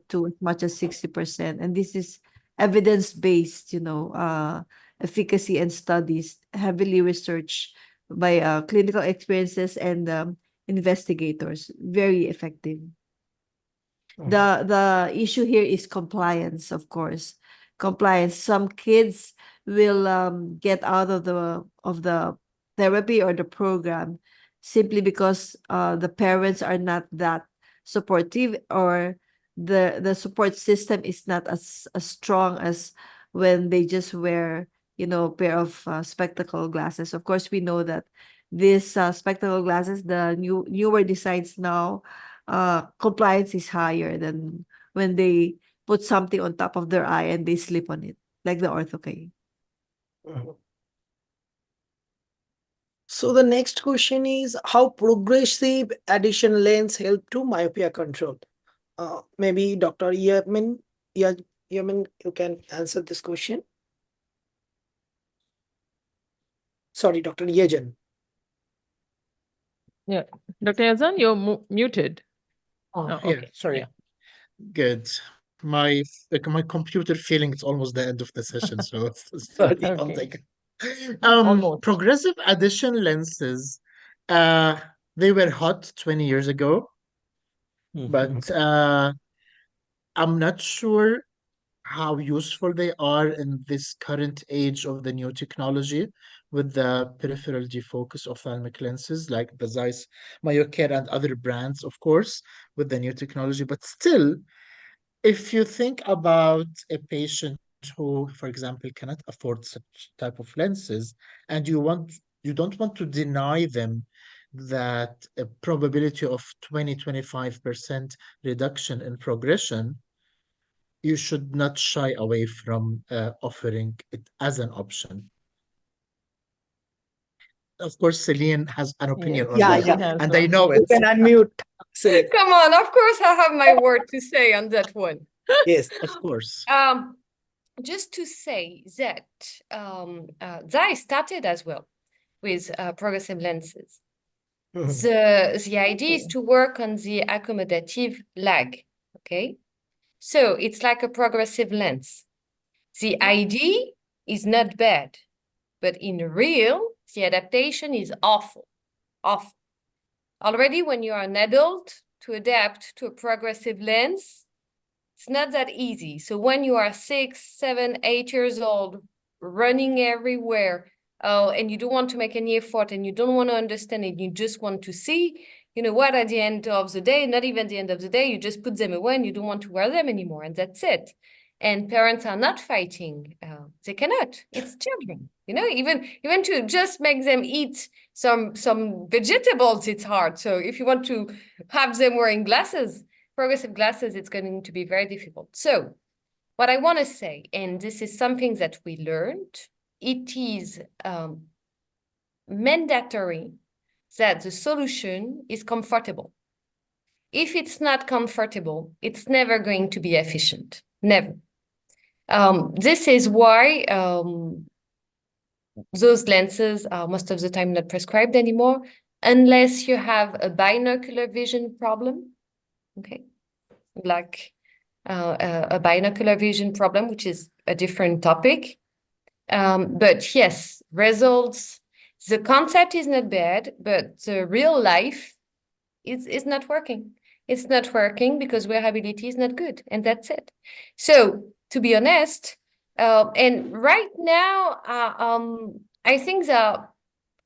to as much as 60%. And this is evidence-based, efficacy and studies, heavily researched by clinical experiences and investigators. Very effective. The issue here is compliance, of course. Compliance. Some kids will get out of the therapy or the program simply because the parents are not that supportive, or the support system is not as strong as when they just wear pair of spectacle glasses. Of course, we know that these spectacle glasses, the newer designs now, compliance is higher than when they put something on top of their eye and they sleep on it, like the ortho-K. So the next question is how progressive addition lens help to myopia control? Maybe Dr. Yemen, Yemen, you can answer this question. Sorry, Dr. Yejan. Yeah, Dr. Yazan, you're muted. Oh, Oh, yeah, okay. sorry. Yeah. Good. My computer feeling it's almost the end of the session, so sorry. I'll Okay. take it. Almost. Progressive addition lenses, they were hot 20 years ago, but I'm not sure how useful they are in this current age of the new technology with the peripheral defocus ophthalmic lenses like the ZEISS Myocare and other brands, of course, with the new technology. But still, if you think about a patient who, for example, cannot afford such type of lenses, and you don't want to deny them that a probability of 20-25% reduction in progression, you should not shy away from offering it as an option. Of course, Celine has an opinion on Yeah, that, She yeah. has and I one. know You it. can unmute. Celine. Come on, of course I have my word to say on that one. Yes. Of course. Just to say that ZEISS started as well with progressive lenses. Mhm. The idea is to work on the accommodative lag, okay? So it's like a progressive lens. The idea is not bad, but in real, the adaptation is awful, awful. Already when you are an adult, to adapt to a progressive lens, it's not that easy. So when you are 6, 7, 8 years old, running everywhere, and you don't want to make any effort and you don't want to understand it, you just want to see, you know what, at the end of the day, not even the end of the day, you just put them away and you don't want to wear them anymore, and that's it. And parents are not fighting. They cannot. It's children, you know, even to just make them eat some vegetables, it's hard. So if you want to have them wearing glasses, progressive glasses, it's going to be very difficult. So what I want to say, and this is something that we learned, it is mandatory that the solution is comfortable. If it's not comfortable, it's never going to be efficient, never. This is why those lenses are most of the time not prescribed anymore, unless you have a binocular vision problem, okay? Like a binocular vision problem, which is a different topic. But yes, results, the concept is not bad, but the real life is not working. It's not working because wearability is not good, and that's it. So to be honest, and right now, I think that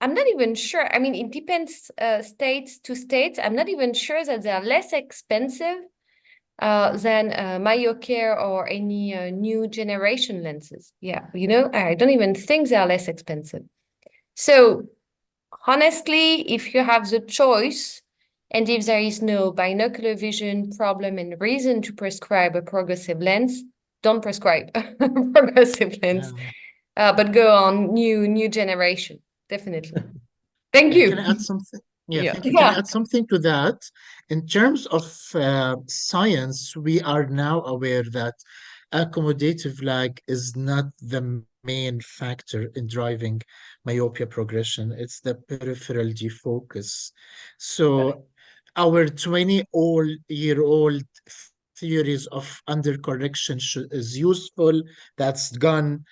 I'm not even sure. I mean, it depends state to state. I'm not even sure that they are less expensive than Myocare or any new generation lenses. Yeah, you know, I don't even think they are less expensive. So honestly, if you have the choice, and if there is no binocular vision problem and reason to prescribe a progressive lens, don't prescribe a progressive lens, but go on new generation, definitely. Thank Can you. I add something? Yeah, Yeah. thank you. Can I Yeah. add something to that? In terms of science, we are now aware that accommodative lag is not the main factor in driving myopia progression. It's the peripheral defocus. So our 20-year-old theories of undercorrection is useful. That's gone.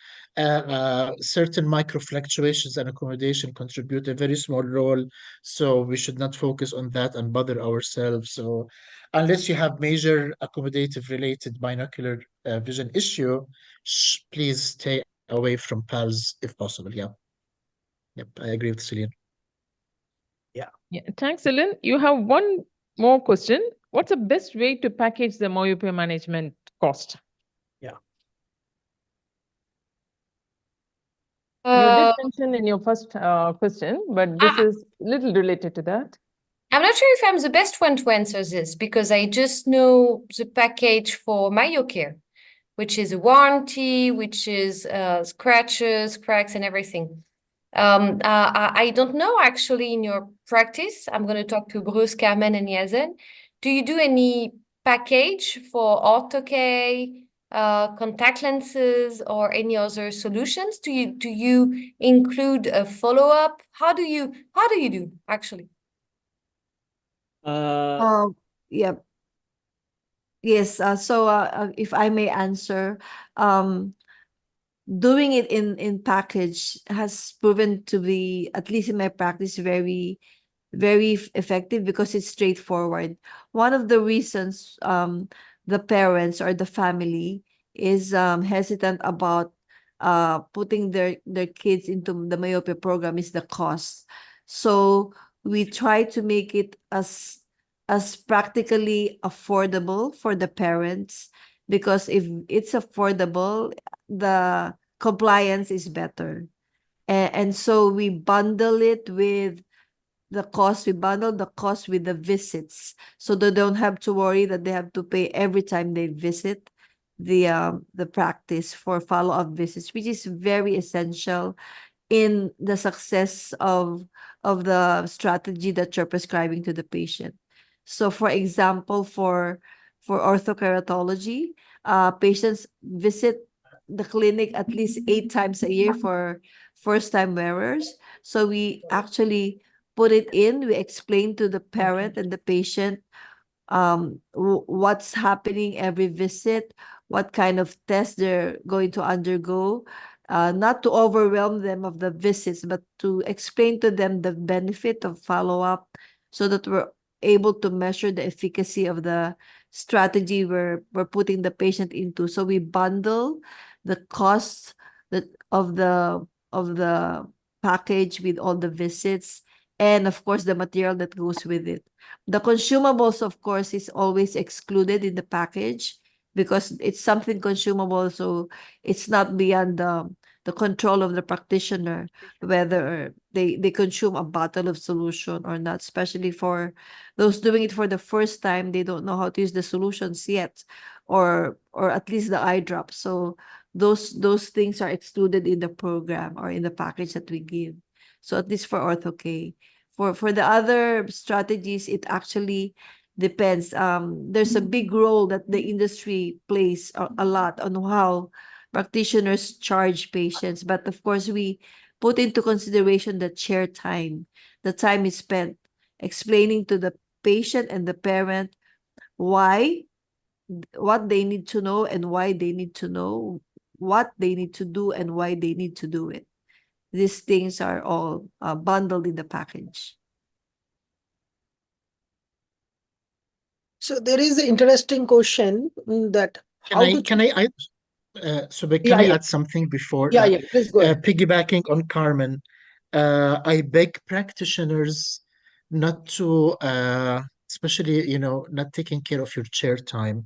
Certain micro fluctuations and accommodation contribute a very small role, so we should not focus on that and bother ourselves. So unless you have major accommodative related binocular vision issue, please stay away from PALs if possible. Yeah. Yep, I agree with Celine. Yeah. Yeah. Thanks, Ellen. You have one more question. What's the best way to package the myopia management cost? Yeah. You did Uh, mention in your first question, but this is little related to that. I'm not sure if I'm the best one to answer this because I just know the package for Myocare, which is a warranty, which is scratches, cracks, and everything. I don't know actually in your practice. I'm going to talk to Bruce, Carmen, and Yazen. Do you do any package for ortho-K, contact lenses, or any other solutions? Do you include a follow-up? How do you do actually? Yeah. Yes. If I may answer, doing it in package has proven to be, at least in my practice, very effective because it's straightforward. One of the reasons the parents or the family is hesitant about putting their kids into the myopia program is the cost. So we try to make it as practically affordable for the parents, because if it's affordable, the compliance is better. And so we bundle it with the cost, we bundle the cost with the visits, so they don't have to worry that they have to pay every time they visit the practice for follow-up visits, which is very essential in the success of the strategy that you're prescribing to the patient. So for example, for orthokeratology, patients visit the clinic at least 8 times a year for first-time wearers. So we actually put it in, we explain to the parent and the patient what's happening every visit, what kind of tests they're going to undergo, not to overwhelm them of the visits, but to explain to them the benefit of follow-up, so that we're able to measure the efficacy of the strategy we're putting the patient into. So we bundle the costs that of the package with all the visits, and of course the material that goes with it. The consumables, of course, is always excluded in the package because it's something consumable, so it's not beyond the control of the practitioner whether they consume a bottle of solution or not, especially for those doing it for the first time. They don't know how to use the solutions yet, or at least the eye drops. So those things are excluded in the program or in the package that we give. So at least for ortho-K. For the other strategies, it actually depends. There's a big role that the industry plays a lot on how practitioners charge patients. But of course, we put into consideration the chair time. The time is spent explaining to the patient and the parent why, what they need to know and why they need to know, what they need to do and why they need to do it. These things are all bundled in the package. So there is an interesting question that Can how I to can I Subek, can yeah, I yeah, add something before yeah, yeah. Please go ahead. piggybacking on Carmen? I beg practitioners not to, especially, not taking care of your chair time.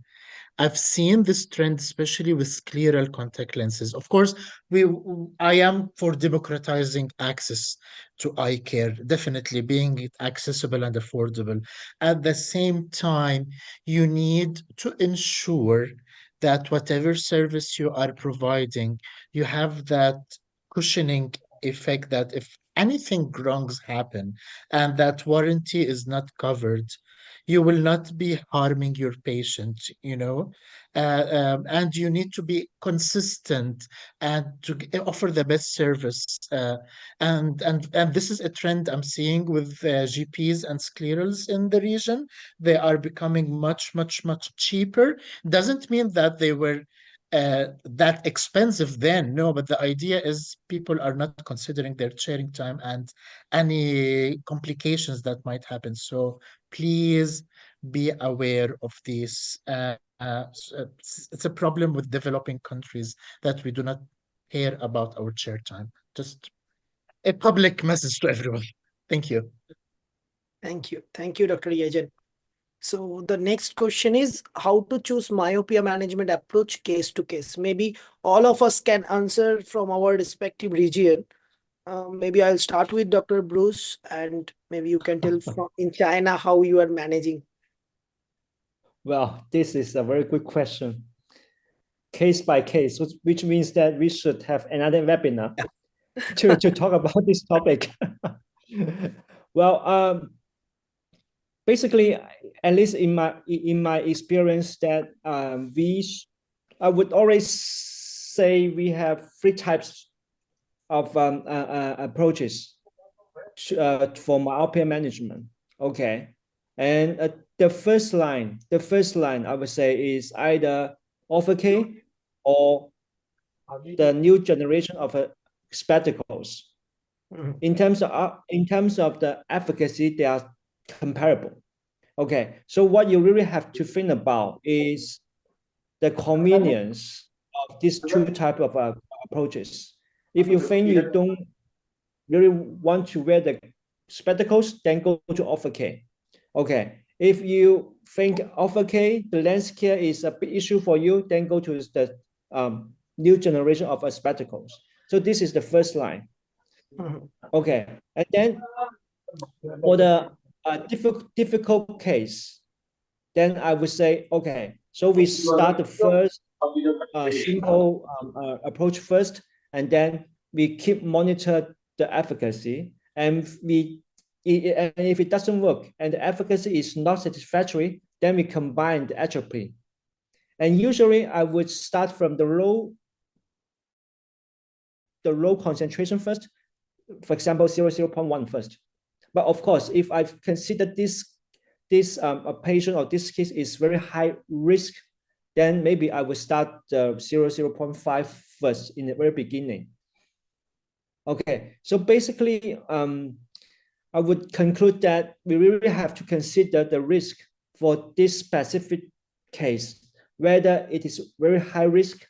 I've seen this trend, especially with scleral contact lenses. Of course, I am for democratizing access to eye care, definitely being it accessible and affordable. At the same time, you need to ensure that whatever service you are providing, you have that cushioning effect that if anything wrongs happen and that warranty is not covered, you will not be harming your patient, and you need to be consistent and to offer the best service. And this is a trend I'm seeing with GPs and sclerals in the region. They are becoming much, much, much cheaper. Doesn't mean that they were that expensive then, no, but the idea is people are not considering their chairing time and any complications that might happen. So please be aware of this. It's a problem with developing countries that we do not care about our chair time. Just a public message to everyone. Thank you. Thank you, Dr. Yajan. So the next question is how to choose myopia management approach case to case. Maybe all of us can answer from our respective region. Maybe I'll start with Dr. Bruce, and maybe you can tell from in China how you are managing. Well, this is a very good question. Case by case, which means that we should have another webinar to talk about this topic. Well, basically, at least in my experience, that I would always say we have three types of approaches for myopia management. Okay, and the first line I would say is either Orpha-K or the new generation of spectacles. In terms of the efficacy, they are comparable. Okay, so what you really have to think about is the convenience of these two type of approaches. If you think you don't really want to wear the spectacles, then go to Orpha-K. Okay, if you think Orpha-K, the lens care is a big issue for you, then go to the new generation of spectacles. So this is the first line. Okay, and then for the difficult case, then I would say, okay, so we start the first simple approach first, and then we keep monitor the efficacy, and if it doesn't work and the efficacy is not satisfactory, then we combine the atropine. And usually I would start from the low concentration first, for example, 0.1 first. But of course, if I consider this a patient or this case is very high risk, then maybe I will start 0.5 first in the very beginning. Okay, so basically, I would conclude that we really have to consider the risk for this specific case, whether it is very high risk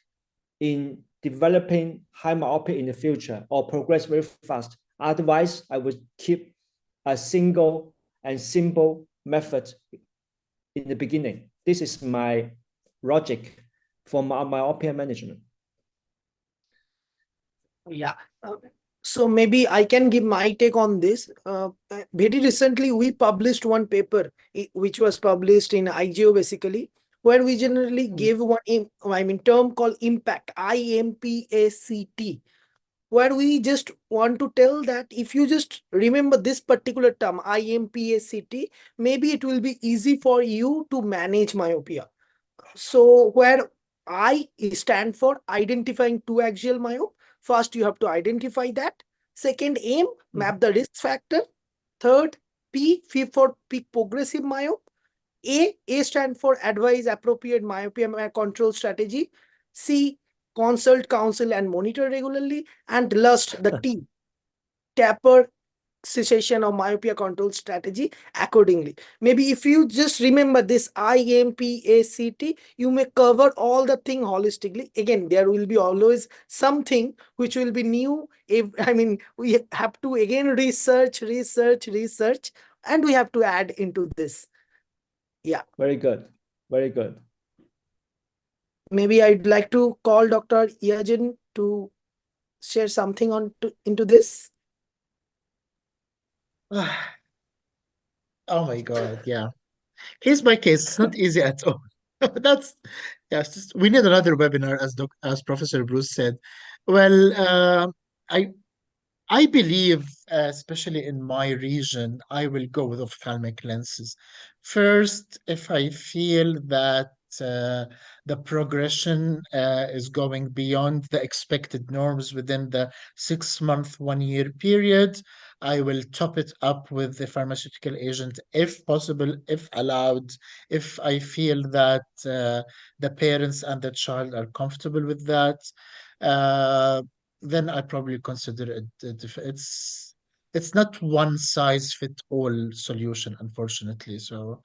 in developing high myopia in the future or progress very fast. Otherwise, I would keep a single and simple method in the beginning. This is my logic for myopia management. Yeah. So maybe I can give my take on this. Very recently, we published one paper, which was published in IGO basically, where we generally gave one term called impact, IMPACT, where we just want to tell that if you just remember this particular term, IMPACT, maybe it will be easy for you to manage myopia. So where I stand for identifying two axial myope, first you have to identify that. Second, aim, map the risk factor. Third, P for peak progressive myope. A stand for advise appropriate myopia control strategy. C, consult, counsel, and monitor regularly. And last, the T, taper cessation of myopia control strategy accordingly. Maybe if you just remember this IMPACT, you may cover all the thing holistically. Again, there will be always something which will be new. We have to again research, and we have to add into this. Yeah. Very good. Very good. Maybe I'd like to call Dr. Yajin to share something into this. Oh my God, yeah. Here's my case. It's not easy at all. That's we need another webinar, as Professor Bruce said. Well, I believe, especially in my region, I will go with ophthalmic lenses. First, if I feel that the progression is going beyond the expected norms within the 6-month, 1 year period, I will top it up with the pharmaceutical agent if possible, if allowed, if I feel that the parents and the child are comfortable with that. Then I probably consider it. It's not one size fit all solution, unfortunately. So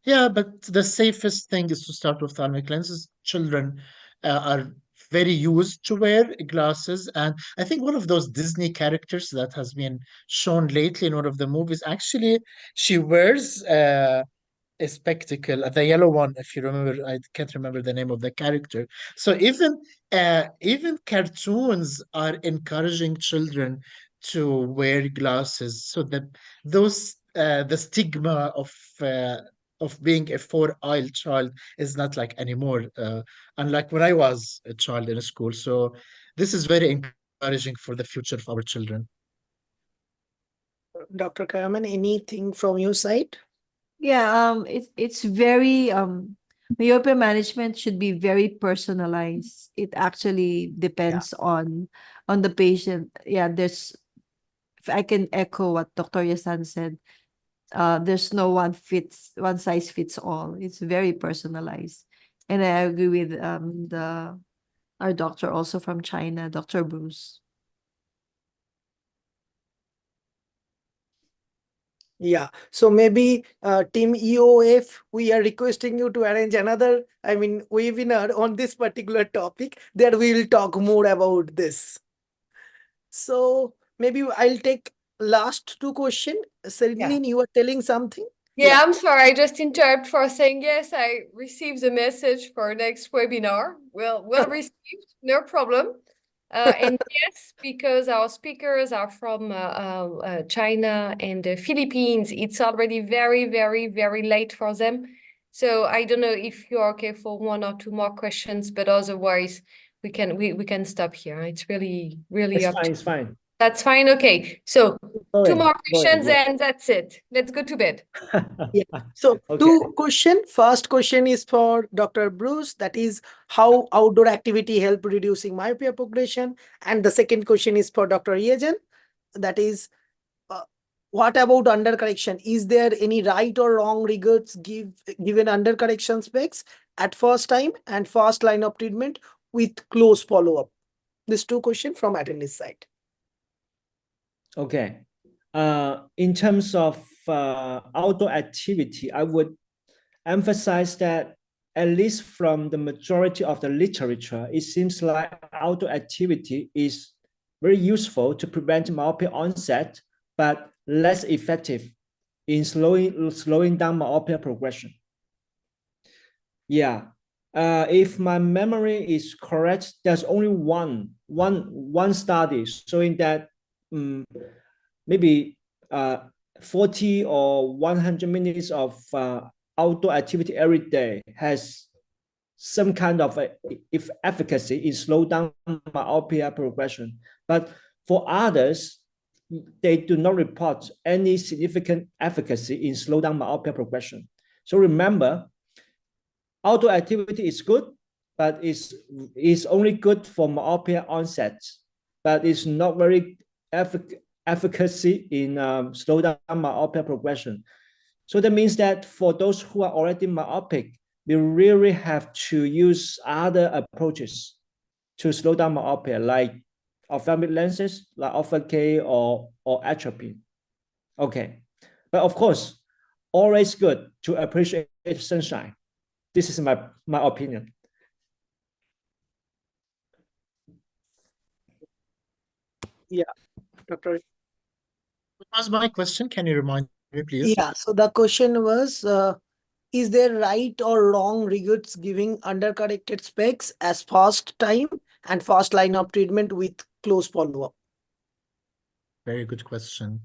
yeah, but the safest thing is to start with ophthalmic lenses. Children are very used to wear glasses, and I think one of those Disney characters that has been shown lately in one of the movies, actually, she wears a spectacle, the yellow one, if you remember. I can't remember the name of the character. So even cartoons are encouraging children to wear glasses, so that those the stigma of being a four-eyed child is not like anymore, unlike when I was a child in school. So this is very encouraging for the future of our children. Dr. Karaman, anything from your side? Yeah, it's very myopia management should be very personalized. It actually depends on the patient. Yeah, there's if I can echo what Dr. Yasan said, there's no one size fits all. It's very personalized. And I agree with the our doctor also from China, Dr. Bruce. Yeah. So maybe Team EOF, we are requesting you to arrange another, webinar on this particular topic. There we will talk more about this. So maybe I'll take last two question. Celine, you were telling something? Yeah, I'm sorry, I just interrupt for saying yes, I received a message for next webinar. Well received, no problem. And yes, because our speakers are from China and the Philippines, it's already very, very, very late for them. So I don't know if you're okay for one or two more questions, but otherwise we can stop here. It's really, really up to It's fine. That's fine. Okay. So Go two ahead, more go ahead, questions yeah. and that's it. Let's go to bed. Yeah. So Okay. two question. First question is for Dr. Bruce. That is how outdoor activity help reducing myopia progression. And the second question is for Dr. Yejan. That is, what about undercorrection? Is there any right or wrong regards given undercorrection specs at first time and first line of treatment with close follow-up? These two questions from attendees side. Okay. In terms of outdoor activity, I would emphasize that at least from the majority of the literature, it seems like outdoor activity is very useful to prevent myopia onset, but less effective in slowing down myopia progression. Yeah. If my memory is correct, there's only one study showing that maybe 40 or 100 minutes of outdoor activity every day has some kind of efficacy in slow down myopia progression. But for others, they do not report any significant efficacy in slow down myopia progression. So remember, outdoor activity is good, but it's only good for myopia onset, but it's not very efficacy in slow down myopia progression. So that means that for those who are already myopic, we really have to use other approaches to slow down myopia, like ophthalmic lenses, like alpha K or atropine. Okay, but of course, always good to appreciate sunshine. This is my opinion. Yeah, Dr. What was my question? Can you remind me, please? Yeah, so the question was, is there right or wrong regards giving undercorrected specs as fast time and fast line of treatment with close follow-up? Very good question.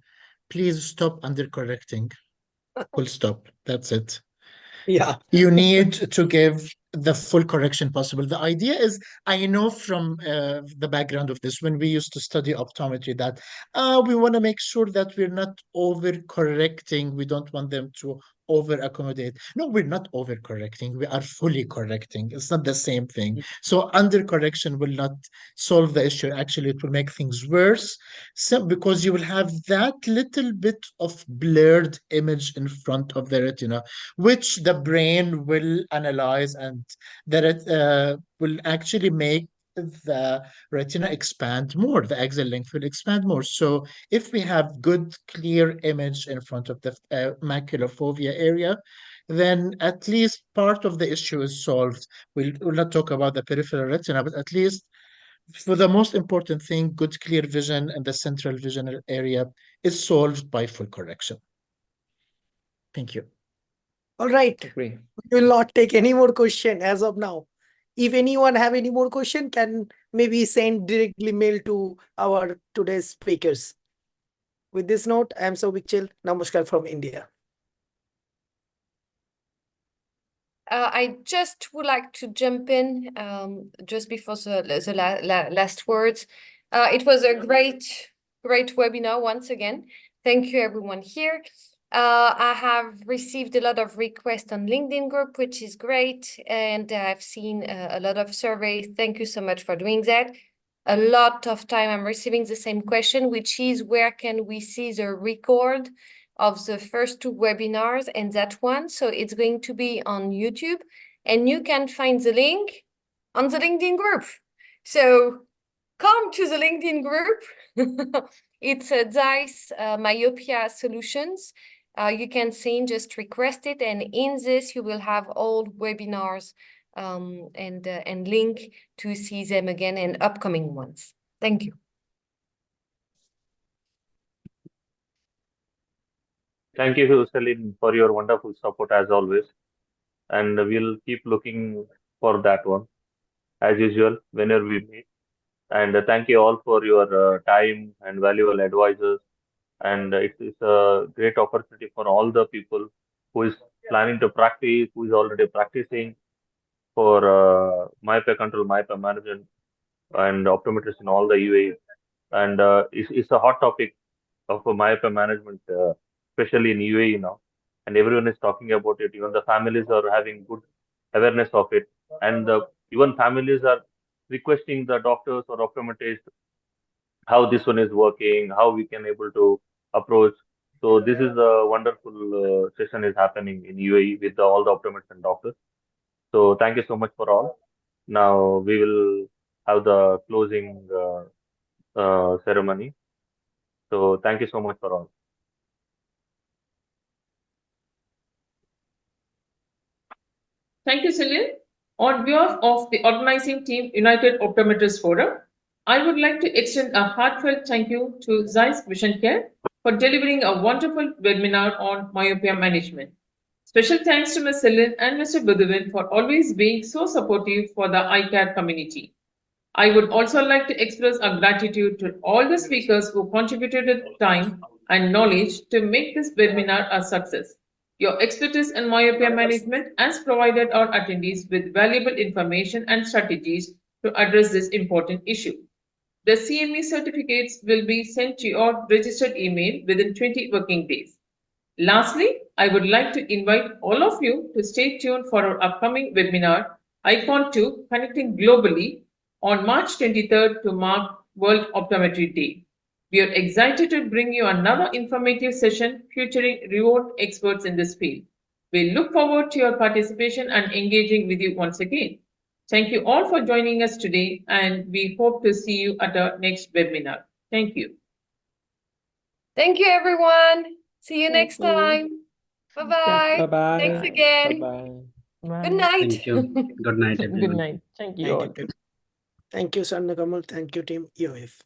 Please stop undercorrecting. Full stop. That's it. Yeah. You need to give the full correction possible. The idea is, I know from the background of this, when we used to study optometry, that we want to make sure that we're not overcorrecting. We don't want them to over accommodate. No, we're not overcorrecting. We are fully correcting. It's not the same thing. So undercorrection will not solve the issue. Actually, it will make things worse. So because you will have that little bit of blurred image in front of the retina, which the brain will analyze, and that will actually make the retina expand more, the axial length will expand more. So if we have good, clear image in front of the macular fovea area, then at least part of the issue is solved. We'll not talk about the peripheral retina, but at least for the most important thing, good, clear vision in the central vision area is solved by full correction. Thank you. All right. Agree. We will not take any more question as of now. If anyone have any more question, can maybe send directly mail to our today's speakers. With this note, I am Soubik Chil. Namaskar from India. I just would like to jump in just before the last words. It was a great webinar once again. Thank you everyone here. I have received a lot of requests on LinkedIn group, which is great. And I've seen a lot of surveys. Thank you so much for doing that. A lot of time I'm receiving the same question, which is where can we see the record of the first 2 webinars and that one? So it's going to be on YouTube, and you can find the link on the LinkedIn group. So come to the LinkedIn group. It's a ZEISS Myopia Solutions. You can see, just request it, and in this you will have all webinars and link to see them again and upcoming ones. Thank you. Thank you, Celine, for your wonderful support as always. And we'll keep looking for that one as usual whenever we meet. And thank you all for your time and valuable advices. And it's a great opportunity for all the people who is planning to practice, who is already practicing for myopia control, myopia management, and optometrists in all the UAE. And it's a hot topic of myopia management, especially in UAE now. And everyone is talking about it. Even the families are having good awareness of it. And even families are requesting the doctors or optometrists how this one is working, how we can able to approach. So this is a wonderful session is happening in UAE with all the optometrists and doctors. So thank you so much for all. Now we will have the closing ceremony. So thank you so much for all. Thank you, Celine. On behalf of the organizing team, United Optometrist Forum, I would like to extend a heartfelt thank you to ZEISS Vision Care for delivering a wonderful webinar on myopia management. Special thanks to Ms. Celine and Mr. Buduvin for always being so supportive for the eye care community. I would also like to express our gratitude to all the speakers who contributed time and knowledge to make this webinar a success. Your expertise in myopia management has provided our attendees with valuable information and strategies to address this important issue. The CME certificates will be sent to your registered email within 20 working days. Lastly, I would like to invite all of you to stay tuned for our upcoming webinar, Icon 2 Connecting Globally, on March 23rd to mark World Optometry Day. We are excited to bring you another informative session featuring renowned experts in this field. We look forward to your participation and engaging with you once again. Thank you all for joining us today, and we hope to see you at our next webinar. Thank you. Thank you, everyone. See you next you. time. Bye-bye. Bye-bye. Thanks again. Bye-bye. Good night. Thank you. Good night, everyone. Good night. Thank you all. Thank you, Sanna Kamal. Thank you, team EOF.